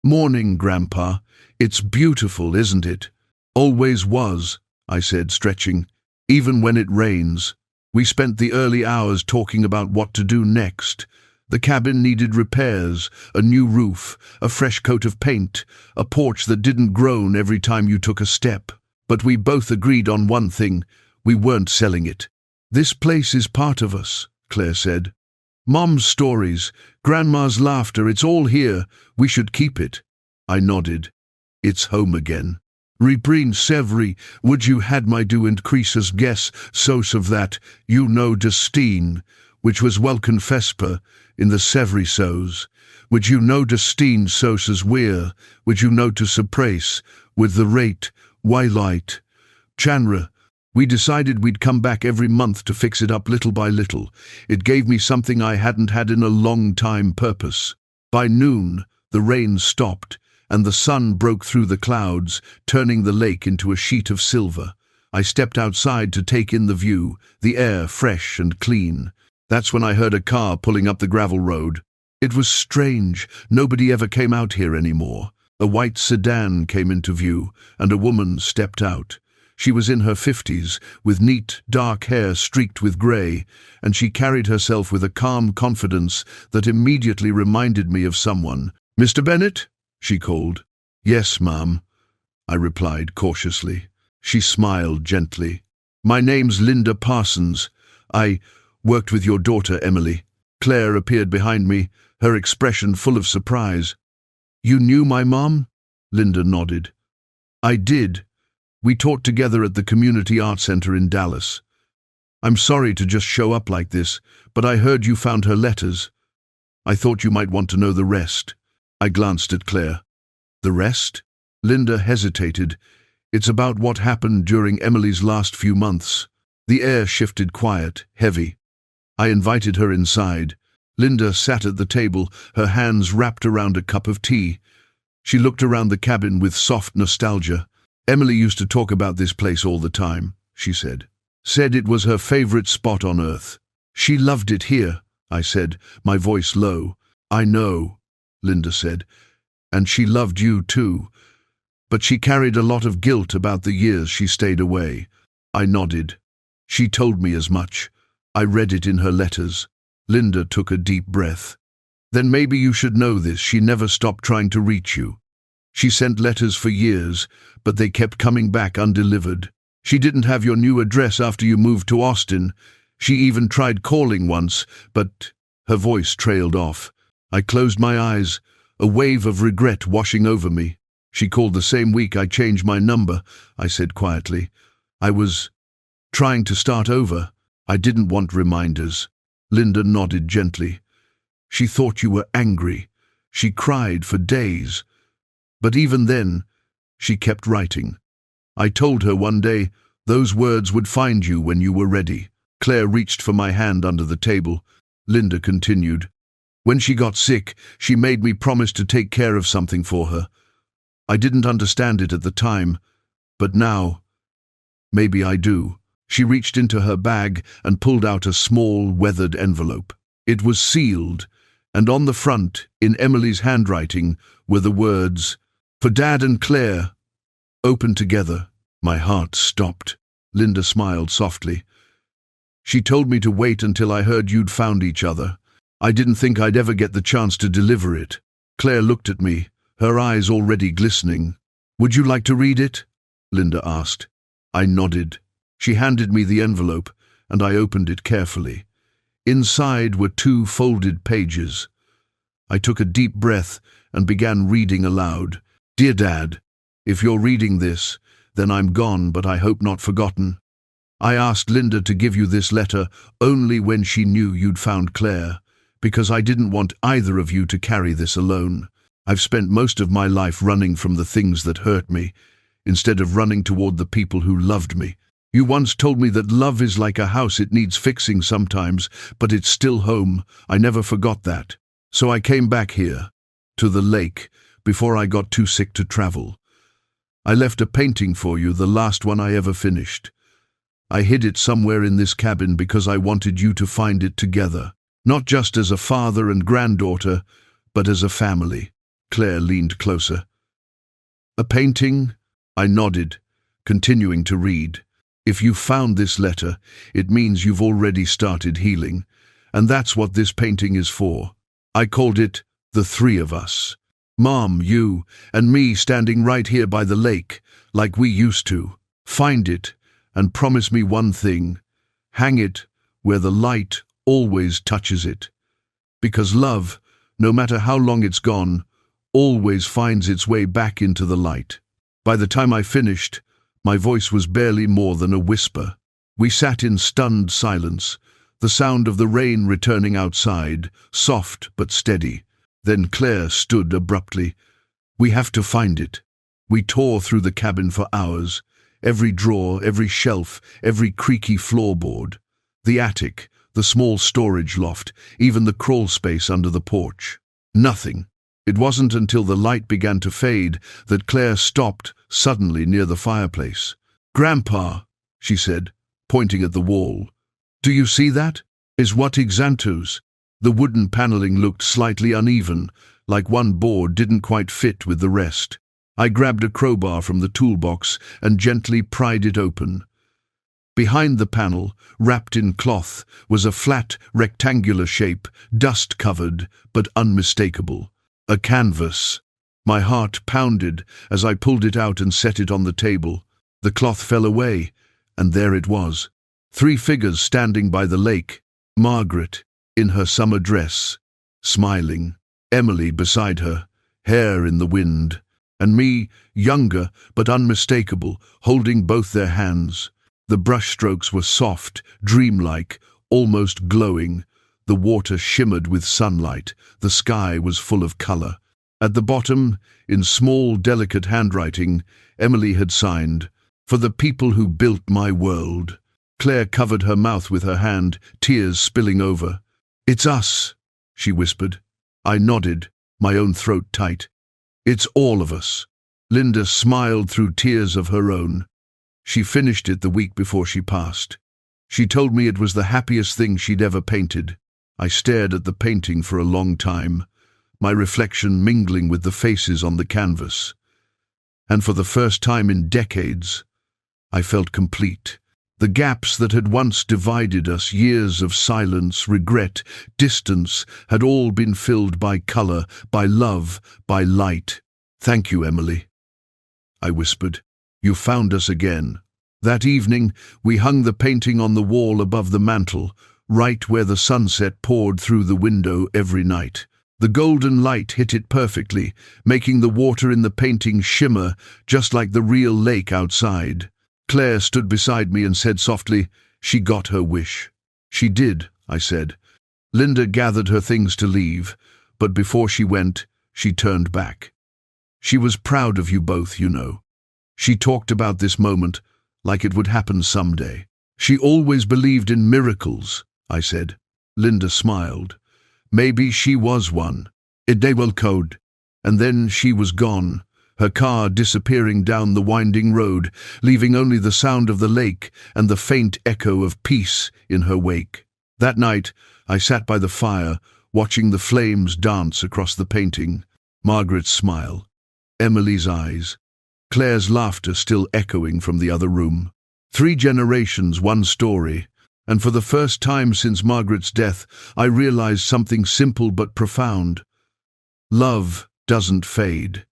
"Morning, Grandpa. It's beautiful, isn't it?" "Always was," I said, stretching. "Even when it rains." We spent the early hours talking about what to do next. The cabin needed repairs, a new roof, a fresh coat of paint, a porch that didn't groan every time you took a step. But we both agreed on one thing: we weren't selling it. "This place is part of us," Claire said. "Mom's stories, Grandma's laughter, it's all here. We should keep it." I nodded. "It's home again." "Repreen Sevry, would you had my do increases guess sos of that, you know Destine, which was welcome Vesper, in the Sevry sos. Would you know Destine sos as we're, would you know to surprace, with the rate, Wylight. Chanra, we decided we'd come back every month to fix it up little by little. It gave me something I hadn't had in a long time, purpose. By noon, the rain stopped, and the sun broke through the clouds, turning the lake into a sheet of silver. I stepped outside to take in the view, the air fresh and clean. That's when I heard a car pulling up the gravel road. It was strange, nobody ever came out here anymore. A white sedan came into view, and a woman stepped out. She was in her 50s, with neat, dark hair streaked with grey, and she carried herself with a calm confidence that immediately reminded me of someone. "Mr. Bennet?" she called. "Yes, ma'am," I replied cautiously. She smiled gently. "My name's Linda Parsons. I worked with your daughter, Emily." Claire appeared behind me, her expression full of surprise. "You knew my mom?" Linda nodded. "I did. We taught together at the Community Art Center in Dallas. I'm sorry to just show up like this, but I heard you found her letters. I thought you might want to know the rest." I glanced at Claire. "The rest?" Linda hesitated. "It's about what happened during Emily's last few months." The air shifted quiet, heavy. I invited her inside. Linda sat at the table, her hands wrapped around a cup of tea. She looked around the cabin with soft nostalgia. "Emily used to talk about this place all the time," she said. "Said it was her favorite spot on earth." "She loved it here," I said, my voice low. "I know," Linda said, "and she loved you too. But she carried a lot of guilt about the years she stayed away." I nodded. "She told me as much. I read it in her letters." Linda took a deep breath. "Then maybe you should know this. She never stopped trying to reach you. She sent letters for years, but they kept coming back undelivered. She didn't have your new address after you moved to Austin. She even tried calling once, but..." Her voice trailed off. I closed my eyes, a wave of regret washing over me. "She called the same week I changed my number," I said quietly. "I was trying to start over. I didn't want reminders." Linda nodded gently. "She thought you were angry. She cried for days. But even then, she kept writing. I told her one day those words would find you when you were ready." Claire reached for my hand under the table. Linda continued. "When she got sick, she made me promise to take care of something for her. I didn't understand it at the time, but now, maybe I do." She reached into her bag and pulled out a small, weathered envelope. It was sealed, and on the front, in Emily's handwriting, were the words, "For Dad and Claire, open together." My heart stopped. Linda smiled softly. "She told me to wait until I heard you'd found each other. I didn't think I'd ever get the chance to deliver it." Claire looked at me, her eyes already glistening. "Would you like to read it?" Linda asked. I nodded. She handed me the envelope, and I opened it carefully. Inside were 2 folded pages. I took a deep breath and began reading aloud. "Dear Dad, if you're reading this, then I'm gone, but I hope not forgotten. I asked Linda to give you this letter only when she knew you'd found Claire, because I didn't want either of you to carry this alone. I've spent most of my life running from the things that hurt me, instead of running toward the people who loved me. You once told me that love is like a house, it needs fixing sometimes, but it's still home. I never forgot that. So I came back here, to the lake, before I got too sick to travel. I left a painting for you, the last one I ever finished. I hid it somewhere in this cabin because I wanted you to find it together, not just as a father and granddaughter, but as a family." Claire leaned closer. "A painting?" I nodded, continuing to read. "If you found this letter, it means you've already started healing, and that's what this painting is for. I called it The Three of Us. Mom, you, and me standing right here by the lake, like we used to. Find it, and promise me one thing. Hang it where the light always touches it. Because love, no matter how long it's gone, always finds its way back into the light." By the time I finished, my voice was barely more than a whisper. We sat in stunned silence, the sound of the rain returning outside, soft but steady. Then Claire stood abruptly. "We have to find it." We tore through the cabin for hours, every drawer, every shelf, every creaky floorboard. The attic, the small storage loft, even the crawl space under the porch. Nothing. It wasn't until the light began to fade that Claire stopped suddenly near the fireplace. "Grandpa," she said, pointing at the wall. "Do you see that? Is what Xantus?" The wooden paneling looked slightly uneven, like one board didn't quite fit with the rest. I grabbed a crowbar from the toolbox and gently pried it open. Behind the panel, wrapped in cloth, was a flat, rectangular shape, dust-covered but unmistakable. A canvas. My heart pounded as I pulled it out and set it on the table. The cloth fell away, and there it was. 3 figures standing by the lake. Margaret, in her summer dress, smiling. Emily beside her, hair in the wind. And me, younger but unmistakable, holding both their hands. The brushstrokes were soft, dreamlike, almost glowing. The water shimmered with sunlight. The sky was full of color. At the bottom, in small, delicate handwriting, Emily had signed, "For the people who built my world." Claire covered her mouth with her hand, tears spilling over. "It's us," she whispered. I nodded, my own throat tight. "It's all of us." Linda smiled through tears of her own. She finished it the week before she passed. She told me it was the happiest thing she'd ever painted. I stared at the painting for a long time, my reflection mingling with the faces on the canvas. And for the first time in decades, I felt complete. The gaps that had once divided us, years of silence, regret, distance, had all been filled by color, by love, by light. "Thank you, Emily," I whispered. "You found us again." That evening, we hung the painting on the wall above the mantel, right where the sunset poured through the window every night. The golden light hit it perfectly, making the water in the painting shimmer just like the real lake outside. Claire stood beside me and said softly, "She got her wish." "She did," I said. Linda gathered her things to leave, but before she went, she turned back. "She was proud of you both, you know. She talked about this moment like it would happen someday. She always believed in miracles," I said. Linda smiled. "Maybe she was one. They will code." And then she was gone, her car disappearing down the winding road, leaving only the sound of the lake and the faint echo of peace in her wake. That night, I sat by the fire, watching the flames dance across the painting. Margaret's smile, Emily's eyes, Claire's laughter still echoing from the other room. 3 generations, 1 story. And for the first time since Margaret's death, I realized something simple but profound. Love doesn't fade.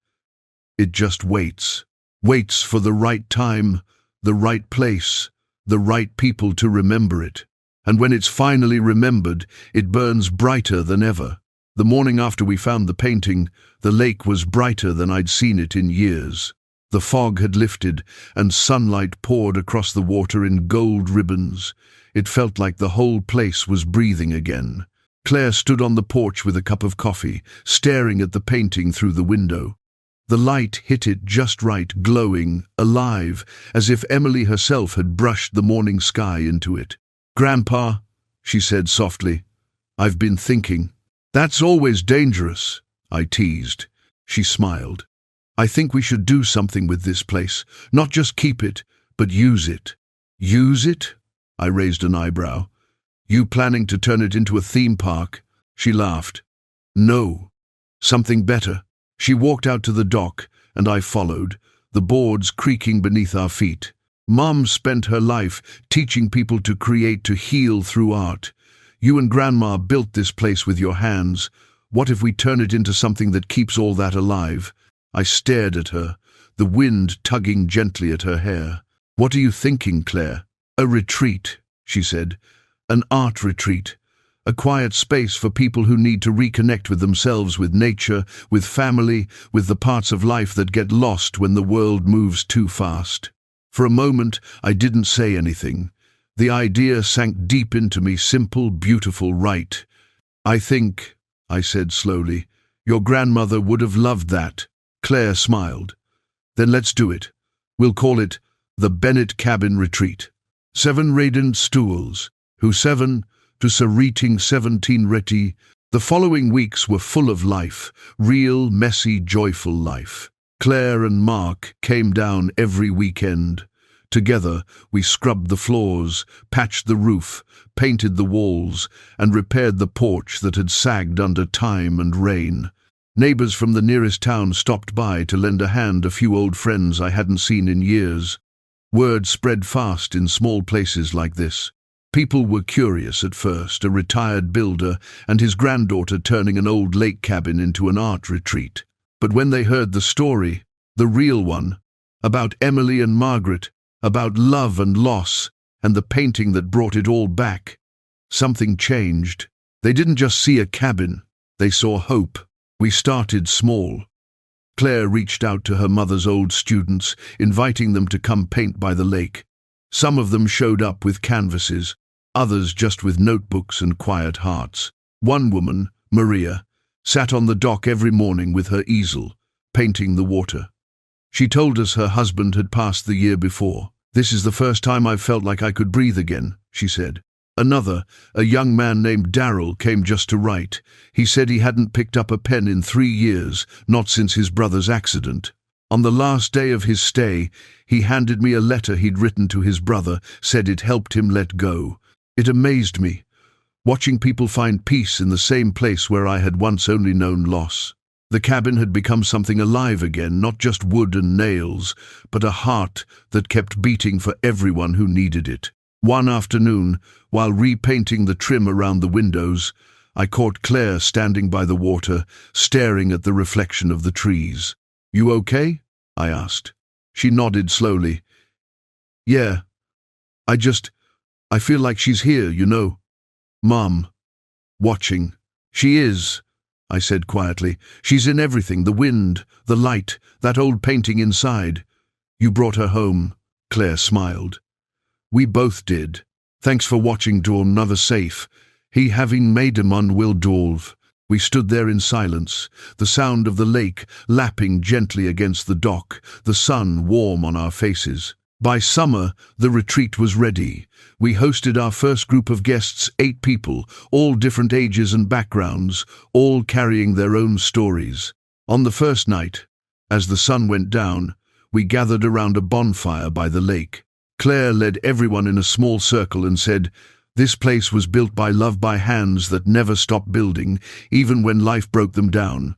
It just waits. Waits for the right time, the right place, the right people to remember it. And when it's finally remembered, it burns brighter than ever. The morning after we found the painting, the lake was brighter than I'd seen it in years. The fog had lifted, and sunlight poured across the water in gold ribbons. It felt like the whole place was breathing again. Claire stood on the porch with a cup of coffee, staring at the painting through the window. The light hit it just right, glowing, alive, as if Emily herself had brushed the morning sky into it. "Grandpa," she said softly, "I've been thinking." "That's always dangerous," I teased. She smiled. "I think we should do something with this place, not just keep it, but use it." "Use it?" I raised an eyebrow. "You planning to turn it into a theme park?" She laughed. "No, something better." She walked out to the dock, and I followed, the boards creaking beneath our feet. "Mom spent her life teaching people to create, to heal through art. You and Grandma built this place with your hands. What if we turn it into something that keeps all that alive?" I stared at her, the wind tugging gently at her hair. "What are you thinking, Claire?" "A retreat," she said. "An art retreat. A quiet space for people who need to reconnect with themselves, with nature, with family, with the parts of life that get lost when the world moves too fast." For a moment, I didn't say anything. The idea sank deep into me, simple, beautiful, right. "I think," I said slowly, "your grandmother would have loved that." Claire smiled. "Then let's do it. We'll call it the Bennett Cabin Retreat. 7 radiant stools, who 7 to Sariting 17 reti." The following weeks were full of life, real, messy, joyful life. Claire and Mark came down every weekend. Together, we scrubbed the floors, patched the roof, painted the walls, and repaired the porch that had sagged under time and rain. Neighbors from the nearest town stopped by to lend a hand, a few old friends I hadn't seen in years. Word spread fast in small places like this. People were curious at first, a retired builder and his granddaughter turning an old lake cabin into an art retreat. But when they heard the story, the real one, about Emily and Margaret, about love and loss, and the painting that brought it all back, something changed. They didn't just see a cabin, they saw hope. We started small. Claire reached out to her mother's old students, inviting them to come paint by the lake. Some of them showed up with canvases, others just with notebooks and quiet hearts. One woman, Maria, sat on the dock every morning with her easel, painting the water. She told us her husband had passed the year before. "This is the first time I've felt like I could breathe again," she said. Another, a young man named Darrell, came just to write. He said he hadn't picked up a pen in 3 years, not since his brother's accident. On the last day of his stay, he handed me a letter he'd written to his brother, said it helped him let go. It amazed me, watching people find peace in the same place where I had once only known loss. The cabin had become something alive again, not just wood and nails, but a heart that kept beating for everyone who needed it. One afternoon, while repainting the trim around the windows, I caught Claire standing by the water, staring at the reflection of the trees. "You okay?" I asked. She nodded slowly. "Yeah, I feel like she's here, you know. Mom. Watching." "She is," I said quietly. "She's in everything, the wind, the light, that old painting inside." "You brought her home," Claire smiled. "We both did. Thanks for watching Dorn another safe. He having made him on will Dorv." We stood there in silence, the sound of the lake lapping gently against the dock, the sun warm on our faces. By summer, the retreat was ready. We hosted our first group of guests, 8 people, all different ages and backgrounds, all carrying their own stories. On the first night, as the sun went down, we gathered around a bonfire by the lake. Claire led everyone in a small circle and said, "This place was built by love, by hands that never stopped building, even when life broke them down.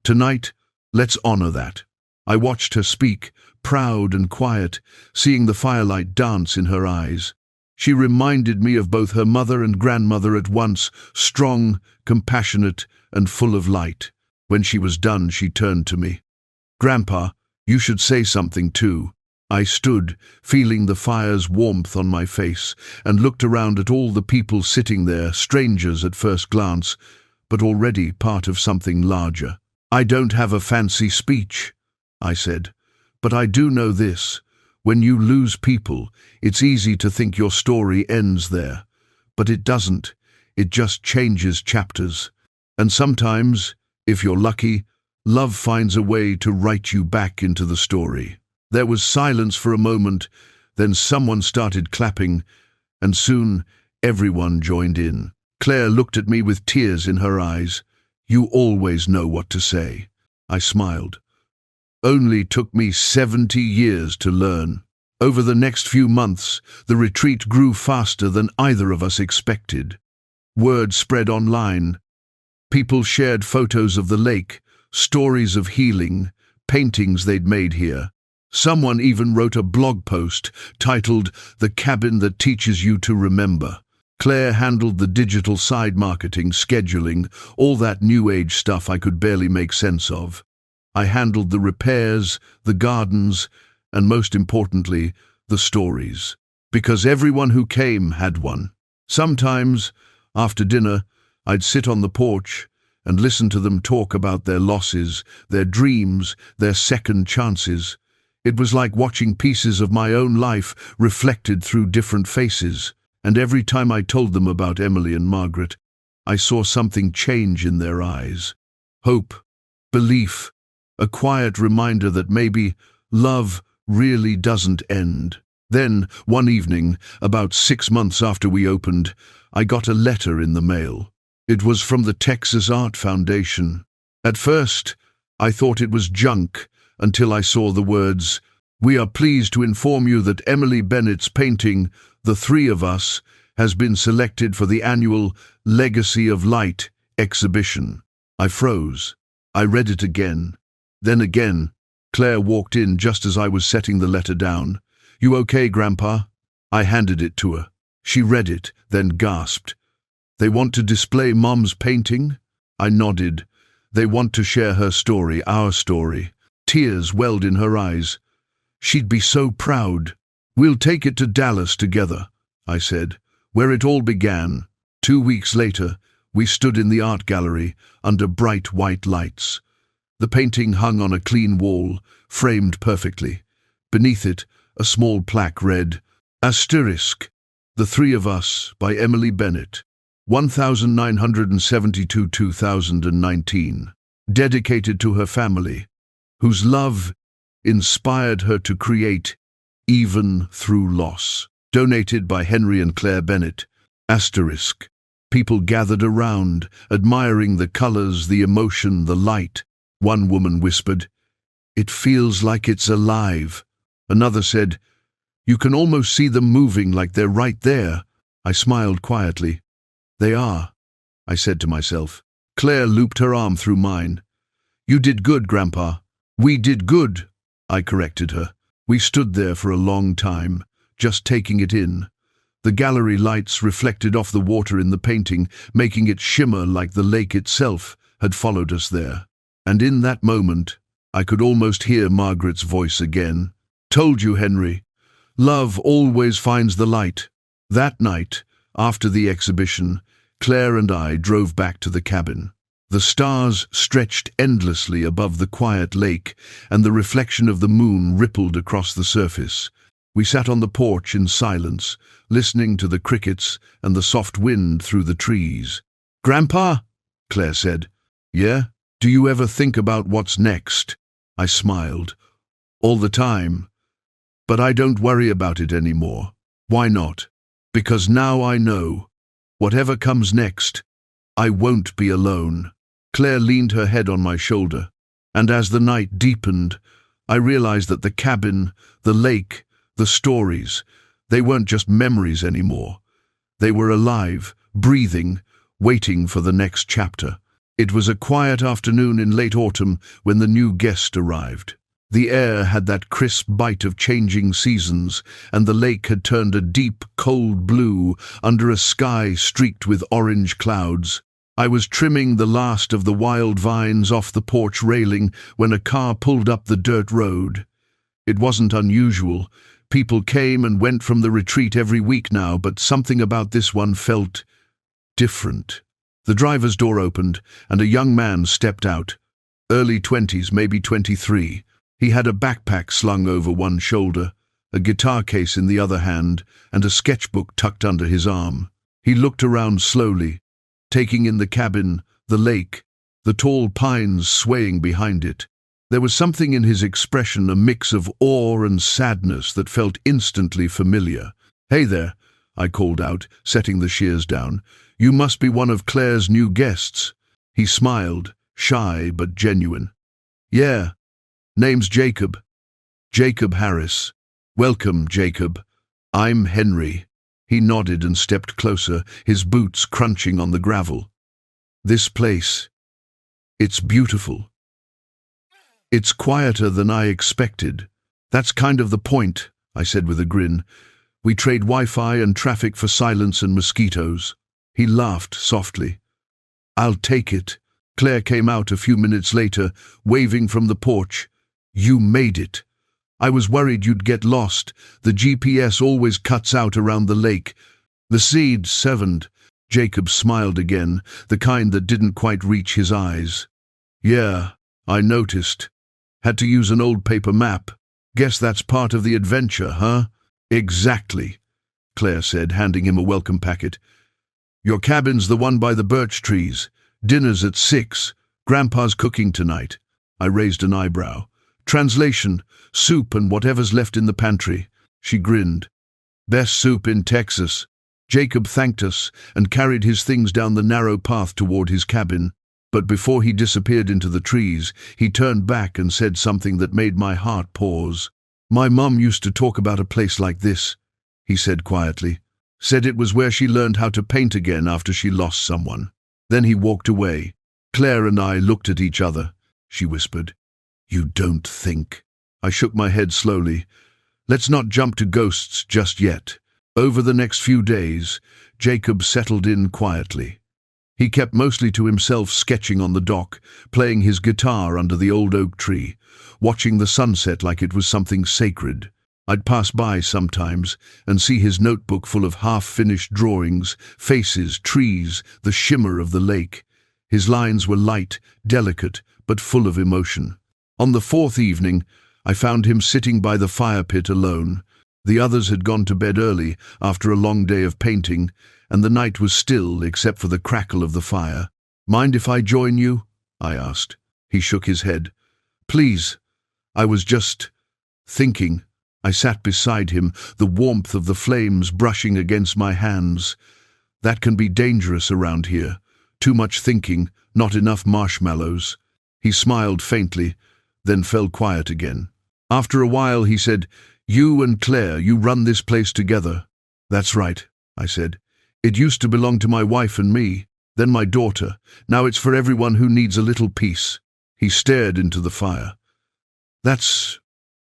Tonight, let's honor that." I watched her speak, proud and quiet, seeing the firelight dance in her eyes. She reminded me of both her mother and grandmother at once, strong, compassionate, and full of light. When she was done, she turned to me. "Grandpa, you should say something too." I stood, feeling the fire's warmth on my face, and looked around at all the people sitting there, strangers at first glance, but already part of something larger. "I don't have a fancy speech," I said, "but I do know this. When you lose people, it's easy to think your story ends there. But it doesn't. It just changes chapters. And sometimes, if you're lucky, love finds a way to write you back into the story." There was silence for a moment, then someone started clapping, and soon everyone joined in. Claire looked at me with tears in her eyes. "You always know what to say." I smiled. "Only took me 70 years to learn." Over the next few months, the retreat grew faster than either of us expected. Word spread online. People shared photos of the lake, stories of healing, paintings they'd made here. Someone even wrote a blog post titled "The Cabin That Teaches You to Remember." Claire handled the digital side marketing, scheduling, all that new age stuff I could barely make sense of. I handled the repairs, the gardens, and most importantly, the stories. Because everyone who came had one. Sometimes, after dinner, I'd sit on the porch and listen to them talk about their losses, their dreams, their second chances. It was like watching pieces of my own life reflected through different faces, and every time I told them about Emily and Margaret, I saw something change in their eyes. Hope, belief, a quiet reminder that maybe love really doesn't end. Then, one evening, about 6 months after we opened, I got a letter in the mail. It was from the Texas Art Foundation. At first, I thought it was junk, until I saw the words, "We are pleased to inform you that Emily Bennett's painting, The Three of Us, has been selected for the annual Legacy of Light exhibition." I froze. I read it again. Then again. Claire walked in just as I was setting the letter down. "You okay, Grandpa?" I handed it to her. She read it, then gasped. "They want to display Mom's painting?" I nodded. "They want to share her story, our story." Tears welled in her eyes. "She'd be so proud." "We'll take it to Dallas together," I said, "where it all began." 2 weeks later, we stood in the art gallery under bright white lights. The painting hung on a clean wall, framed perfectly. Beneath it, a small plaque read, "Asterisk, The Three of Us" by Emily Bennett, 1972-2019, dedicated to her family, whose love inspired her to create even through loss. Donated by Henry and Claire Bennett. Asterisk. People gathered around, admiring the colors, the emotion, the light. One woman whispered, "It feels like it's alive." Another said, "You can almost see them moving like they're right there." I smiled quietly. "They are," I said to myself. Claire looped her arm through mine. "You did good, Grandpa." "We did good," I corrected her. We stood there for a long time, just taking it in. The gallery lights reflected off the water in the painting, making it shimmer like the lake itself had followed us there. And in that moment, I could almost hear Margaret's voice again. "Told you, Henry. Love always finds the light." That night, after the exhibition, Claire and I drove back to the cabin. The stars stretched endlessly above the quiet lake, and the reflection of the moon rippled across the surface. We sat on the porch in silence, listening to the crickets and the soft wind through the trees. "Grandpa," Claire said. "Yeah? Do you ever think about what's next?" I smiled. "All the time. But I don't worry about it anymore." "Why not?" "Because now I know. Whatever comes next, I won't be alone." Claire leaned her head on my shoulder, and as the night deepened, I realized that the cabin, the lake, the stories, they weren't just memories anymore. They were alive, breathing, waiting for the next chapter. It was a quiet afternoon in late autumn when the new guest arrived. The air had that crisp bite of changing seasons, and the lake had turned a deep, cold blue under a sky streaked with orange clouds. I was trimming the last of the wild vines off the porch railing when a car pulled up the dirt road. It wasn't unusual. People came and went from the retreat every week now, but something about this one felt different. The driver's door opened, and a young man stepped out. Early 20s, maybe 23. He had a backpack slung over one shoulder, a guitar case in the other hand, and a sketchbook tucked under his arm. He looked around slowly, taking in the cabin, the lake, the tall pines swaying behind it. There was something in his expression, a mix of awe and sadness that felt instantly familiar. "Hey there," I called out, setting the shears down. "You must be one of Claire's new guests." He smiled, shy but genuine. "Yeah, name's Jacob. Jacob Harris." "Welcome, Jacob. I'm Henry." He nodded and stepped closer, his boots crunching on the gravel. "This place, it's beautiful. It's quieter than I expected." "That's kind of the point," I said with a grin. "We trade Wi-Fi and traffic for silence and mosquitoes." He laughed softly. "I'll take it." Claire came out a few minutes later, waving from the porch. "You made it. I was worried you'd get lost. The GPS always cuts out around the lake." "The seed severed." Jacob smiled again, the kind that didn't quite reach his eyes. "Yeah, I noticed. Had to use an old paper map. Guess that's part of the adventure, huh?" "Exactly," Claire said, handing him a welcome packet. "Your cabin's the one by the birch trees. Dinner's at 6. Grandpa's cooking tonight." I raised an eyebrow. "Translation, soup and whatever's left in the pantry." She grinned. "Best soup in Texas." Jacob thanked us and carried his things down the narrow path toward his cabin. But before he disappeared into the trees, he turned back and said something that made my heart pause. "My mum used to talk about a place like this," he said quietly. "Said it was where she learned how to paint again after she lost someone." Then he walked away. Claire and I looked at each other. she whispered. You don't think. I shook my head slowly. Let's not jump to ghosts just yet. Over the next few days, Jacob settled in quietly. He kept mostly to himself, sketching on the dock, playing his guitar under the old oak tree, watching the sunset like it was something sacred. I'd pass by sometimes and see his notebook full of half-finished drawings, faces, trees, the shimmer of the lake. His lines were light, delicate, but full of emotion. On the fourth evening, I found him sitting by the fire pit alone. The others had gone to bed early after a long day of painting, and the night was still except for the crackle of the fire. Mind if I join you? I asked. He shook his head. Please. I was just thinking. I sat beside him, the warmth of the flames brushing against my hands. That can be dangerous around here. Too much thinking, not enough marshmallows. He smiled faintly, then fell quiet again. After a while he said, You and Claire, you run this place together. That's right, I said. It used to belong to my wife and me, then my daughter. Now it's for everyone who needs a little peace. He stared into the fire. That's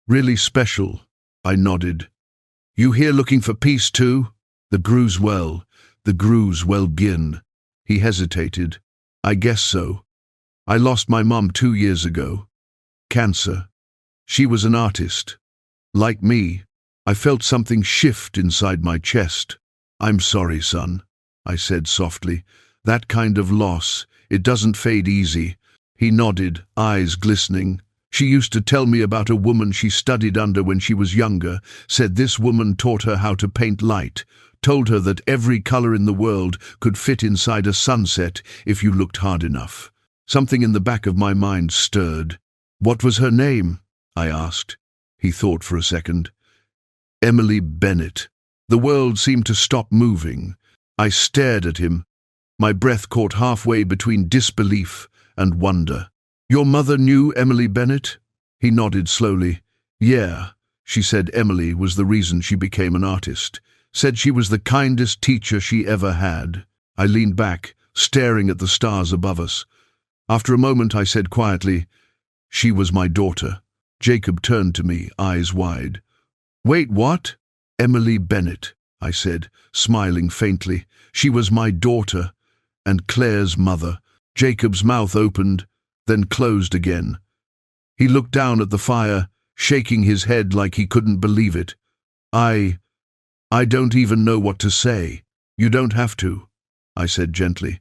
really special, I nodded. You here looking for peace too? The Grueswell Gin. He hesitated. I guess so. I lost my mum 2 years ago. Cancer. She was an artist. Like me, I felt something shift inside my chest. I'm sorry, son, I said softly. That kind of loss, it doesn't fade easy. He nodded, eyes glistening. She used to tell me about a woman she studied under when she was younger, said this woman taught her how to paint light, told her that every color in the world could fit inside a sunset if you looked hard enough. Something in the back of my mind stirred. What was her name? I asked. He thought for a second. Emily Bennett. The world seemed to stop moving. I stared at him. My breath caught halfway between disbelief and wonder. Your mother knew Emily Bennett? He nodded slowly. Yeah, she said Emily was the reason she became an artist. Said she was the kindest teacher she ever had. I leaned back, staring at the stars above us. After a moment I said quietly, She was my daughter. Jacob turned to me, eyes wide. Wait, what? Emily Bennett, I said, smiling faintly. She was my daughter, and Claire's mother. Jacob's mouth opened, then closed again. He looked down at the fire, shaking his head like he couldn't believe it. I don't even know what to say. You don't have to, I said gently.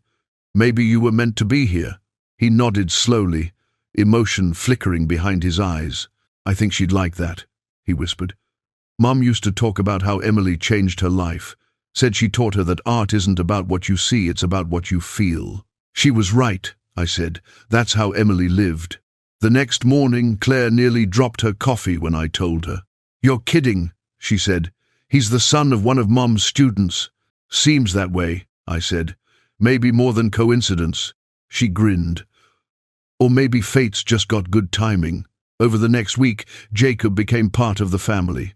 Maybe you were meant to be here. He nodded slowly, emotion flickering behind his eyes. I think she'd like that, he whispered. Mum used to talk about how Emily changed her life. Said she taught her that art isn't about what you see, it's about what you feel. She was right, I said. That's how Emily lived. The next morning, Claire nearly dropped her coffee when I told her. You're kidding, she said. He's the son of one of Mum's students. Seems that way, I said. Maybe more than coincidence. She grinned. Or maybe fate's just got good timing. Over the next week, Jacob became part of the family.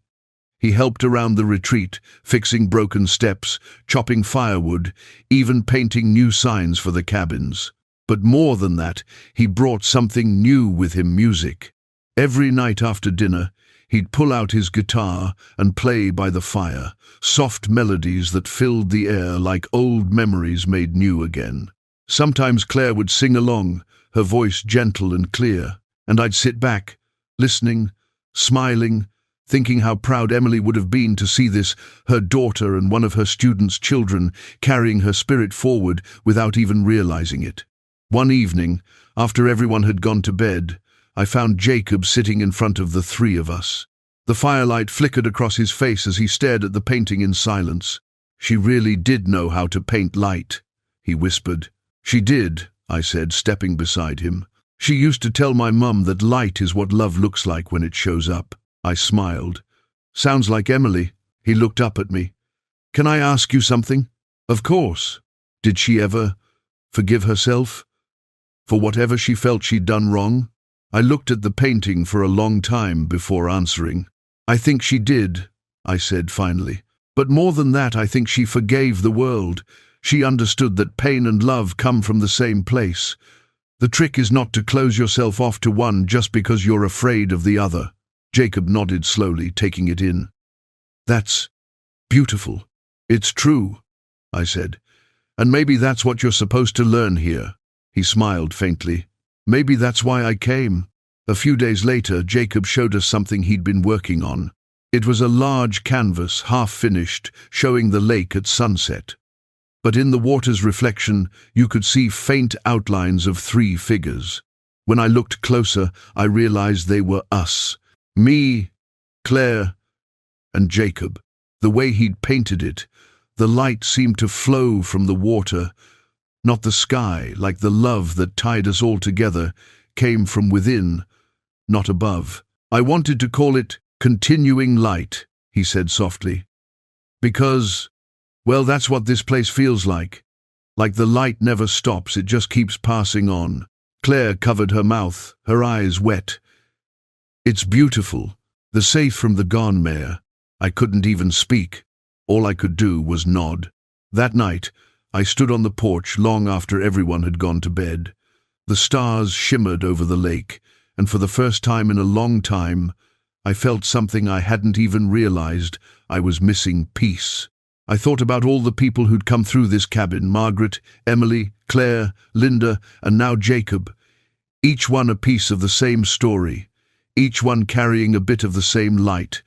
He helped around the retreat, fixing broken steps, chopping firewood, even painting new signs for the cabins. But more than that, he brought something new with him, music. Every night after dinner, he'd pull out his guitar and play by the fire, soft melodies that filled the air like old memories made new again. Sometimes Claire would sing along, her voice gentle and clear, and I'd sit back, listening, smiling, thinking how proud Emily would have been to see this, her daughter and one of her students' children, carrying her spirit forward without even realizing it. One evening, after everyone had gone to bed, I found Jacob sitting in front of the three of us. The firelight flickered across his face as he stared at the painting in silence. She really did know how to paint light, he whispered. She did, I said, stepping beside him. She used to tell my mum that light is what love looks like when it shows up. I smiled. Sounds like Emily. He looked up at me. Can I ask you something? Of course. Did she ever forgive herself for whatever she felt she'd done wrong? I looked at the painting for a long time before answering. I think she did, I said finally. But more than that, I think she forgave the world. She understood that pain and love come from the same place. The trick is not to close yourself off to one just because you're afraid of the other. Jacob nodded slowly, taking it in. That's beautiful. It's true, I said. And maybe that's what you're supposed to learn here. He smiled faintly. Maybe that's why I came. A few days later, Jacob showed us something he'd been working on. It was a large canvas, half-finished, showing the lake at sunset. But in the water's reflection, you could see faint outlines of 3 figures. When I looked closer, I realized they were us. Me, Claire, and Jacob. The way he'd painted it, the light seemed to flow from the water, not the sky, like the love that tied us all together, came from within, not above. I wanted to call it continuing light, he said softly. Because, well, that's what this place feels like. Like the light never stops, it just keeps passing on. Claire covered her mouth, her eyes wet. It's beautiful. The safe from the Gone Mare. I couldn't even speak. All I could do was nod. That night, I stood on the porch long after everyone had gone to bed. The stars shimmered over the lake, and for the first time in a long time, I felt something I hadn't even realized. I was missing peace. I thought about all the people who'd come through this cabin, Margaret, Emily, Claire, Linda, and now Jacob. Each one a piece of the same story, each one carrying a bit of the same light.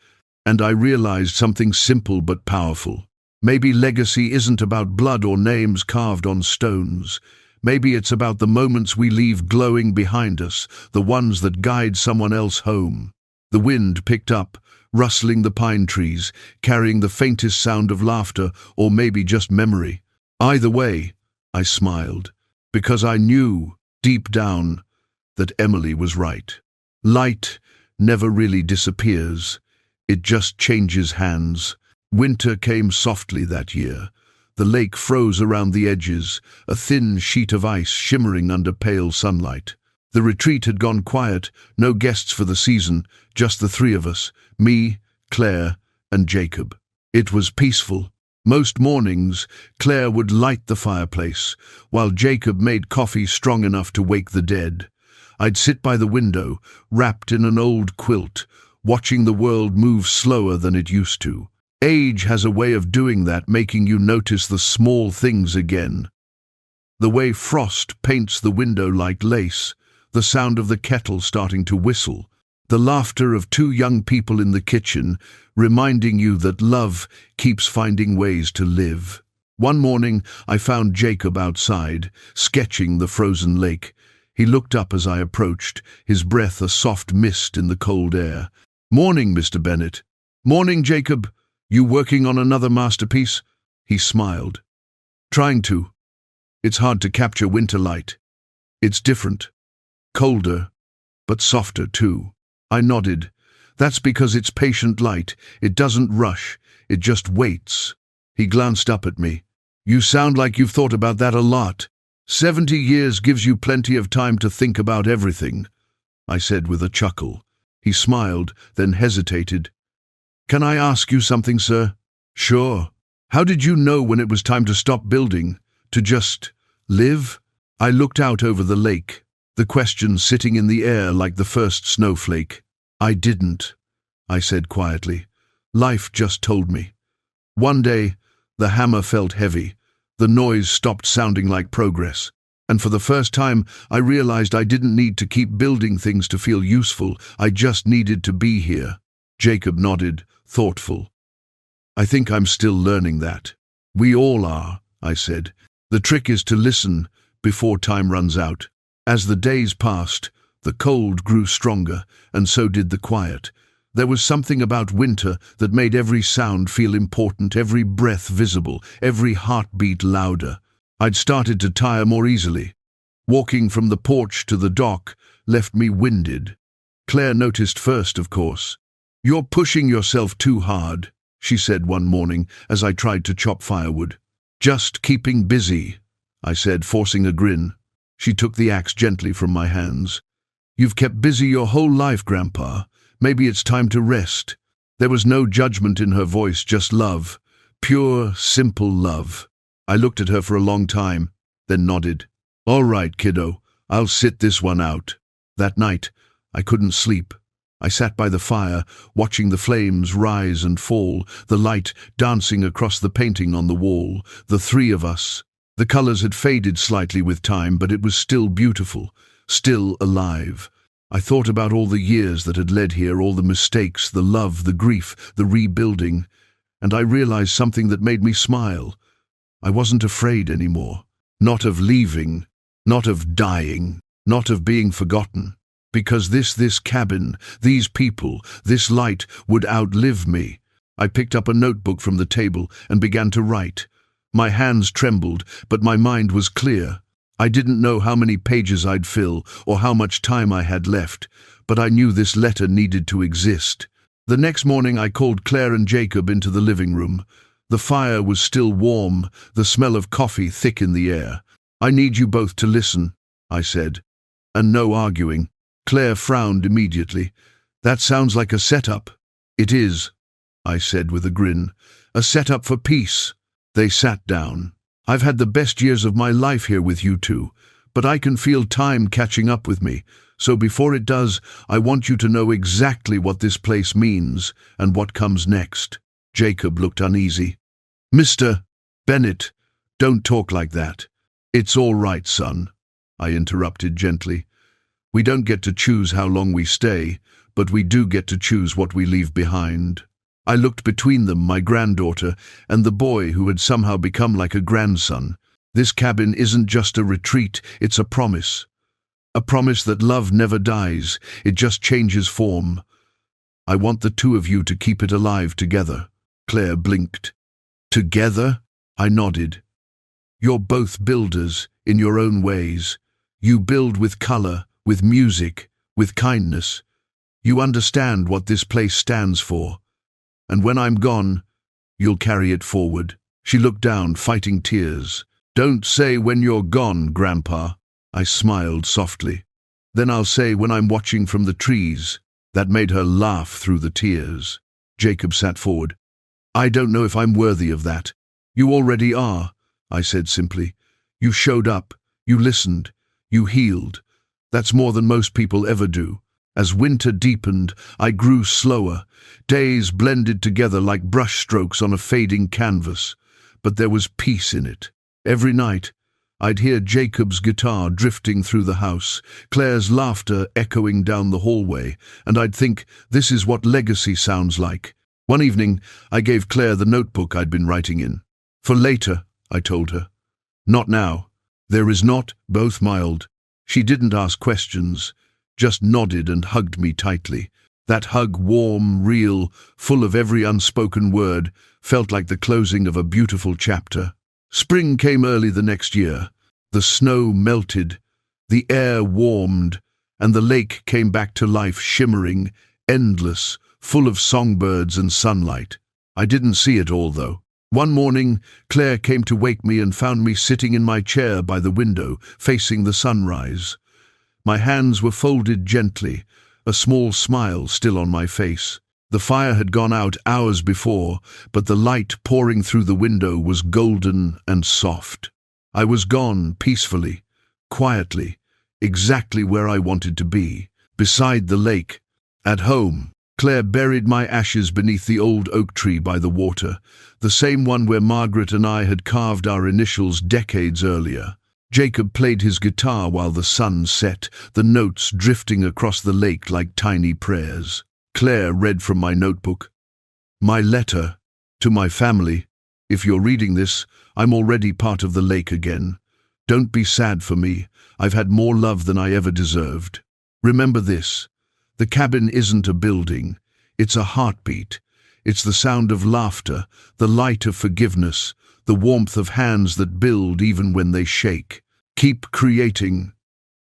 And I realized something simple but powerful. Maybe legacy isn't about blood or names carved on stones. Maybe it's about the moments we leave glowing behind us, the ones that guide someone else home. The wind picked up, rustling the pine trees, carrying the faintest sound of laughter, or maybe just memory. Either way, I smiled, because I knew, deep down, that Emily was right. Light never really disappears. It just changes hands. Winter came softly that year. The lake froze around the edges, a thin sheet of ice shimmering under pale sunlight. The retreat had gone quiet, no guests for the season, just the 3 of us, me, Claire, and Jacob. It was peaceful. Most mornings, Claire would light the fireplace, while Jacob made coffee strong enough to wake the dead. I'd sit by the window, wrapped in an old quilt, watching the world move slower than it used to. Age has a way of doing that, making you notice the small things again. The way frost paints the window like lace, the sound of the kettle starting to whistle, the laughter of 2 young people in the kitchen, reminding you that love keeps finding ways to live. One morning, I found Jacob outside, sketching the frozen lake. He looked up as I approached, his breath a soft mist in the cold air. "Morning, Mr. Bennett." "Morning, Jacob. You working on another masterpiece?" He smiled. "Trying to. It's hard to capture winter light. It's different. Colder, but softer too." I nodded. "That's because it's patient light. It doesn't rush. It just waits." He glanced up at me. "You sound like you've thought about that a lot. 70 years gives you plenty of time to think about everything," I said with a chuckle. He smiled, then hesitated. "Can I ask you something, sir?" "Sure. How did you know when it was time to stop building? To just live?" I looked out over the lake, the question sitting in the air like the first snowflake. "I didn't," I said quietly. "Life just told me. One day, the hammer felt heavy. The noise stopped sounding like progress. And for the first time, I realized I didn't need to keep building things to feel useful. I just needed to be here." Jacob nodded, thoughtful. "I think I'm still learning that." "We all are," I said. "The trick is to listen before time runs out." As the days passed, the cold grew stronger, and so did the quiet. There was something about winter that made every sound feel important, every breath visible, every heartbeat louder. I'd started to tire more easily. Walking from the porch to the dock left me winded. Claire noticed first, of course. "You're pushing yourself too hard," she said one morning as I tried to chop firewood. "Just keeping busy," I said, forcing a grin. She took the axe gently from my hands. "You've kept busy your whole life, Grandpa. Maybe it's time to rest." There was no judgment in her voice, just love. Pure, simple love. I looked at her for a long time, then nodded. "All right, kiddo. I'll sit this one out. That night, I couldn't sleep. I sat by the fire, watching the flames rise and fall, the light dancing across the painting on the wall, the three of us. The colors had faded slightly with time, but it was still beautiful, still alive. I thought about all the years that had led here, all the mistakes, the love, the grief, the rebuilding, and I realized something that made me smile. I wasn't afraid anymore. Not of leaving, not of dying, not of being forgotten. Because this cabin, these people, this light would outlive me. I picked up a notebook from the table and began to write. My hands trembled, but my mind was clear. I didn't know how many pages I'd fill or how much time I had left, but I knew this letter needed to exist. The next morning I called Claire and Jacob into the living room. The fire was still warm, the smell of coffee thick in the air. "I need you both to listen," I said, and no arguing. Claire frowned immediately. "That sounds like a setup." "It is," I said with a grin. "A setup for peace." They sat down. "I've had the best years of my life here with you two, but I can feel time catching up with me. So before it does, I want you to know exactly what this place means and what comes next." Jacob looked uneasy. "Mr. Bennett, don't talk like that." "It's all right, son," I interrupted gently. "We don't get to choose how long we stay, but we do get to choose what we leave behind." I looked between them, my granddaughter, and the boy who had somehow become like a grandson. This cabin isn't just a retreat, it's a promise. A promise that love never dies, it just changes form. I want the two of you to keep it alive together. Claire blinked. "Together?" I nodded. "You're both builders, in your own ways. You build with color, with music, with kindness. You understand what this place stands for. And when I'm gone, you'll carry it forward." She looked down, fighting tears. "Don't say when you're gone, Grandpa." I smiled softly. "Then I'll say when I'm watching from the trees." That made her laugh through the tears. Jacob sat forward. "I don't know if I'm worthy of that." "You already are," I said simply. "You showed up, you listened, you healed. That's more than most people ever do." As winter deepened, I grew slower. Days blended together like brushstrokes on a fading canvas. But there was peace in it. Every night, I'd hear Jacob's guitar drifting through the house, Claire's laughter echoing down the hallway, and I'd think, this is what legacy sounds like. One evening, I gave Claire the notebook I'd been writing in. "For later," I told her. "Not now." "There is not," both smiled. She didn't ask questions, just nodded and hugged me tightly. That hug, warm, real, full of every unspoken word, felt like the closing of a beautiful chapter. Spring came early the next year. The snow melted, the air warmed, and the lake came back to life, shimmering, endless, full of songbirds and sunlight. I didn't see it all, though. One morning, Claire came to wake me and found me sitting in my chair by the window, facing the sunrise. My hands were folded gently, a small smile still on my face. The fire had gone out hours before, but the light pouring through the window was golden and soft. I was gone peacefully, quietly, exactly where I wanted to be, beside the lake, at home. Claire buried my ashes beneath the old oak tree by the water, the same one where Margaret and I had carved our initials decades earlier. Jacob played his guitar while the sun set, the notes drifting across the lake like tiny prayers. Claire read from my notebook. "My letter to my family. If you're reading this, I'm already part of the lake again. Don't be sad for me. I've had more love than I ever deserved. Remember this. The cabin isn't a building. It's a heartbeat. It's the sound of laughter, the light of forgiveness, the warmth of hands that build even when they shake. Keep creating.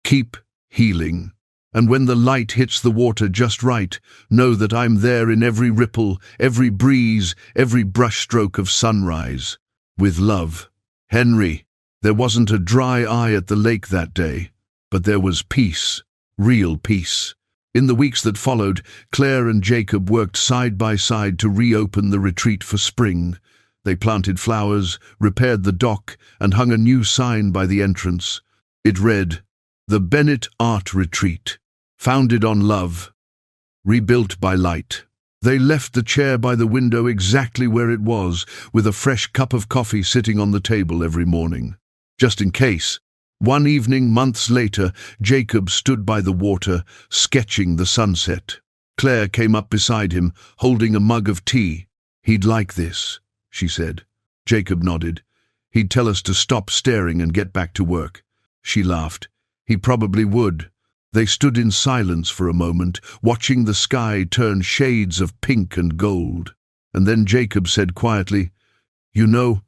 Keep healing. And when the light hits the water just right, know that I'm there in every ripple, every breeze, every brushstroke of sunrise. With love, Henry." There wasn't a dry eye at the lake that day, but there was peace, real peace. In the weeks that followed, Claire and Jacob worked side by side to reopen the retreat for spring. They planted flowers, repaired the dock, and hung a new sign by the entrance. It read, The Bennett Art Retreat. Founded on love, rebuilt by light. They left the chair by the window exactly where it was, with a fresh cup of coffee sitting on the table every morning. Just in case. One evening, months later, Jacob stood by the water, sketching the sunset. Claire came up beside him, holding a mug of tea. "He'd like this," she said. Jacob nodded. "He'd tell us to stop staring and get back to work." She laughed. "He probably would." They stood in silence for a moment, watching the sky turn shades of pink and gold. And then Jacob said quietly, "You know,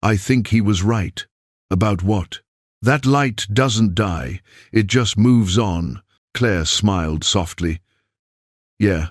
I think he was right." "About what?" "That light doesn't die, it just moves on." Claire smiled softly. "Yeah,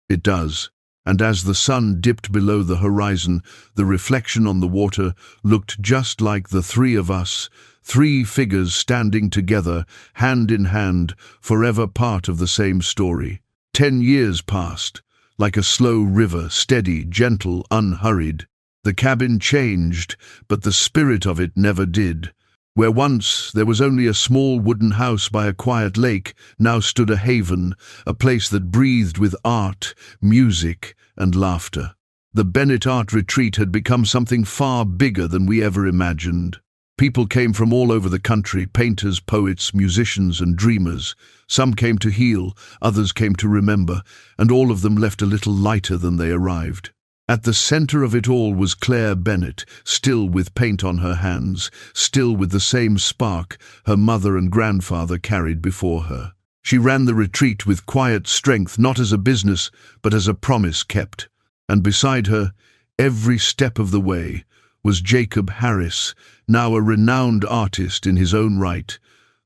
it does." And as the sun dipped below the horizon, the reflection on the water looked just like the three of us, three figures standing together, hand in hand, forever part of the same story. 10 years passed, like a slow river, steady, gentle, unhurried. The cabin changed, but the spirit of it never did. Where once there was only a small wooden house by a quiet lake, now stood a haven, a place that breathed with art, music, and laughter. The Bennett Art Retreat had become something far bigger than we ever imagined. People came from all over the country, painters, poets, musicians, and dreamers. Some came to heal, others came to remember, and all of them left a little lighter than they arrived. At the center of it all was Claire Bennett, still with paint on her hands, still with the same spark her mother and grandfather carried before her. She ran the retreat with quiet strength, not as a business, but as a promise kept. And beside her, every step of the way, was Jacob Harris, now a renowned artist in his own right,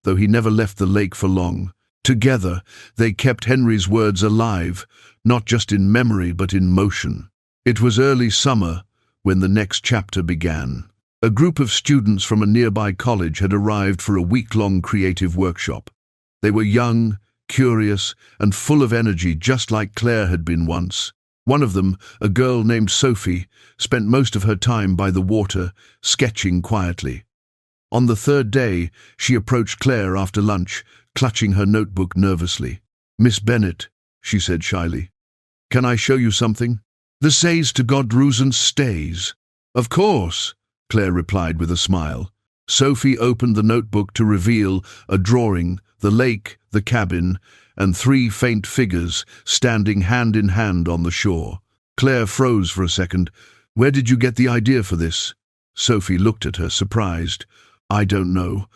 though he never left the lake for long. Together, they kept Henry's words alive, not just in memory but in motion. It was early summer when the next chapter began. A group of students from a nearby college had arrived for a week-long creative workshop. They were young, curious, and full of energy, just like Claire had been once. One of them, a girl named Sophie, spent most of her time by the water, sketching quietly. On the third day, she approached Claire after lunch, clutching her notebook nervously. "Miss Bennett," she said shyly, "can I show you something?" "The says to God Rusen stays." "Of course," Claire replied with a smile. Sophie opened the notebook to reveal a drawing, the lake, the cabin, and 3 faint figures standing hand in hand on the shore. Claire froze for a second. "Where did you get the idea for this?" Sophie looked at her, surprised. "I don't know.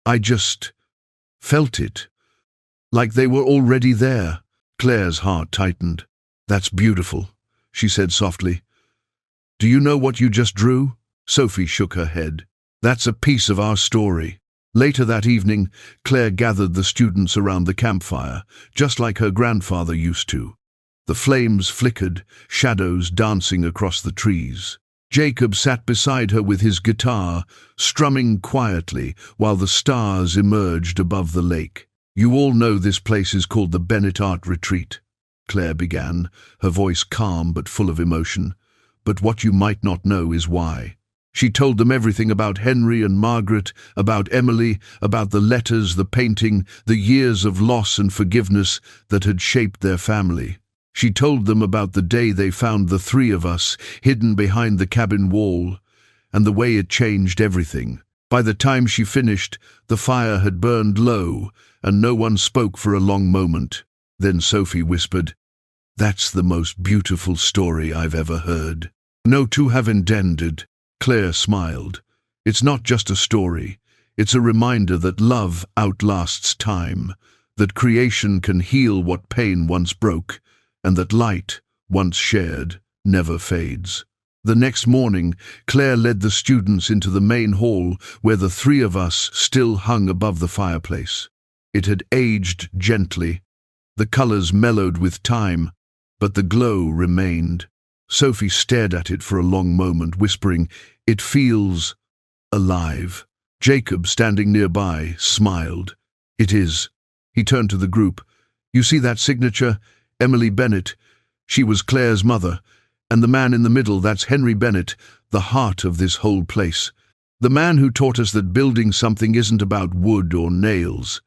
I just felt it. Like they were already there." Claire's heart tightened. "That's beautiful," she said softly. "Do you know what you just drew?" Sophie shook her head. "That's a piece of our story." Later that evening, Claire gathered the students around the campfire, just like her grandfather used to. The flames flickered, shadows dancing across the trees. Jacob sat beside her with his guitar, strumming quietly while the stars emerged above the lake. "You all know this place is called the Bennett Art Retreat," Claire began, her voice calm but full of emotion. "But what you might not know is why." She told them everything about Henry and Margaret, about Emily, about the letters, the painting, the years of loss and forgiveness that had shaped their family. She told them about the day they found the 3 of us hidden behind the cabin wall, and the way it changed everything. By the time she finished, the fire had burned low, and no one spoke for a long moment. Then Sophie whispered, "That's the most beautiful story I've ever heard." "No two have ended." Claire smiled. "It's not just a story. It's a reminder that love outlasts time, that creation can heal what pain once broke, and that light, once shared, never fades." The next morning, Claire led the students into the main hall where the 3 of us still hung above the fireplace. It had aged gently. The colors mellowed with time, but the glow remained. Sophie stared at it for a long moment, whispering, "It feels alive." Jacob, standing nearby, smiled. "It is." He turned to the group. "You see that signature? Emily Bennett. She was Claire's mother. And the man in the middle, that's Henry Bennett, the heart of this whole place. The man who taught us that building something isn't about wood or nails.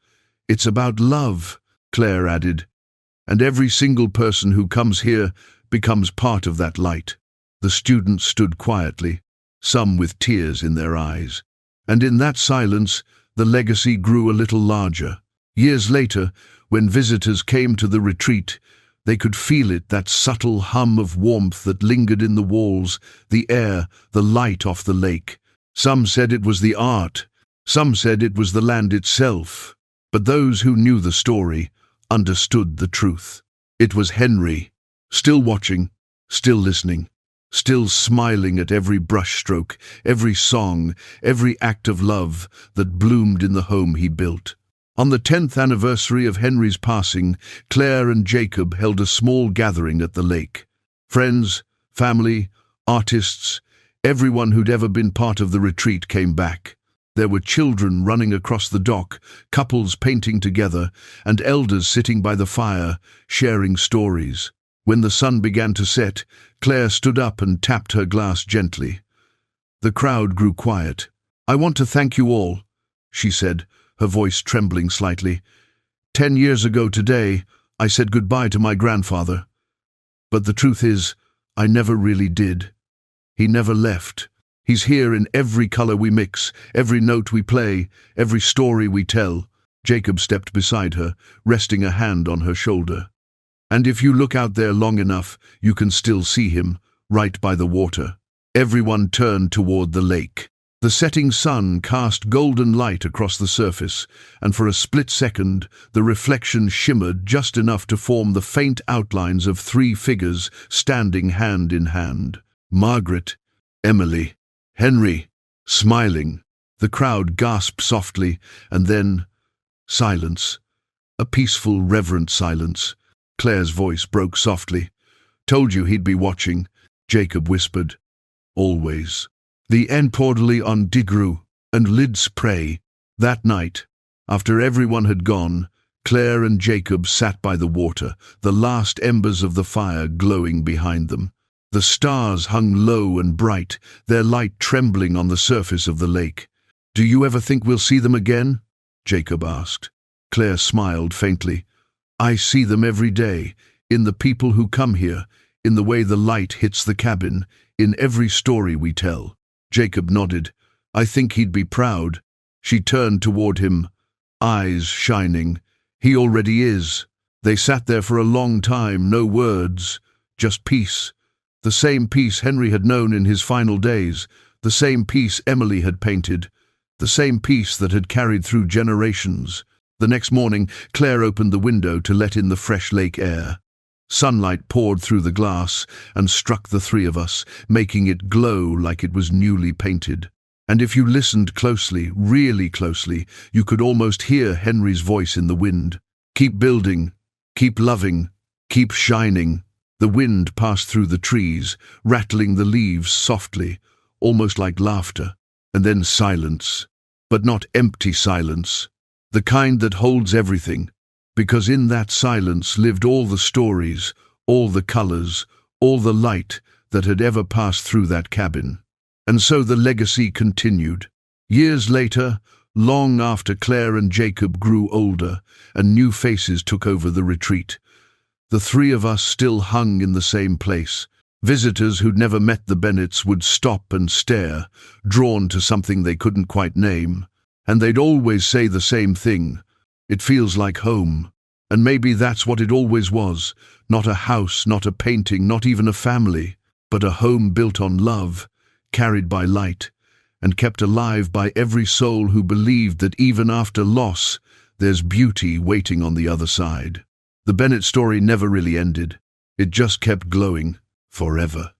It's about love, Claire added. And every single person who comes here becomes part of that light. The students stood quietly, some with tears in their eyes. And in that silence, the legacy grew a little larger. Years later, when visitors came to the retreat, they could feel it, that subtle hum of warmth that lingered in the walls, the air, the light off the lake. Some said it was the art, some said it was the land itself. But those who knew the story understood the truth. It was Henry, still watching, still listening, still smiling at every brushstroke, every song, every act of love that bloomed in the home he built. On the 10th anniversary of Henry's passing, Claire and Jacob held a small gathering at the lake. Friends, family, artists, everyone who'd ever been part of the retreat came back. There were children running across the dock, couples painting together, and elders sitting by the fire, sharing stories. When the sun began to set, Claire stood up and tapped her glass gently. The crowd grew quiet. "I want to thank you all," she said, her voice trembling slightly. 10 years ago today, I said goodbye to my grandfather. But the truth is, I never really did. He never left. He's here in every color we mix, every note we play, every story we tell. Jacob stepped beside her, resting a hand on her shoulder. And if you look out there long enough, you can still see him, right by the water. Everyone turned toward the lake. The setting sun cast golden light across the surface, and for a split second, the reflection shimmered just enough to form the faint outlines of 3 figures standing hand in hand. Margaret, Emily, Henry, smiling. The crowd gasped softly, and then silence. A peaceful, reverent silence. Claire's voice broke softly. "Told you he'd be watching," Jacob whispered. "Always." The Enportally on Digru and Lids Prey. That night, after everyone had gone, Claire and Jacob sat by the water, the last embers of the fire glowing behind them. The stars hung low and bright, their light trembling on the surface of the lake. "Do you ever think we'll see them again?" Jacob asked. Claire smiled faintly. "I see them every day, in the people who come here, in the way the light hits the cabin, in every story we tell." Jacob nodded. "I think he'd be proud." She turned toward him, eyes shining. "He already is." They sat there for a long time, no words, just peace. The same peace Henry had known in his final days, the same peace Emily had painted, the same peace that had carried through generations. The next morning, Claire opened the window to let in the fresh lake air. Sunlight poured through the glass and struck the 3 of us, making it glow like it was newly painted. And if you listened closely, really closely, you could almost hear Henry's voice in the wind. "Keep building, keep loving, keep shining." The wind passed through the trees, rattling the leaves softly, almost like laughter. And then silence, but not empty silence, the kind that holds everything, because in that silence lived all the stories, all the colors, all the light that had ever passed through that cabin. And so the legacy continued. Years later, long after Claire and Jacob grew older and new faces took over the retreat, the 3 of us still hung in the same place. Visitors who'd never met the Bennetts would stop and stare, drawn to something they couldn't quite name. And they'd always say the same thing: "It feels like home." And maybe that's what it always was. Not a house, not a painting, not even a family, but a home built on love, carried by light, and kept alive by every soul who believed that even after loss, there's beauty waiting on the other side. The Bennett story never really ended. It just kept glowing forever.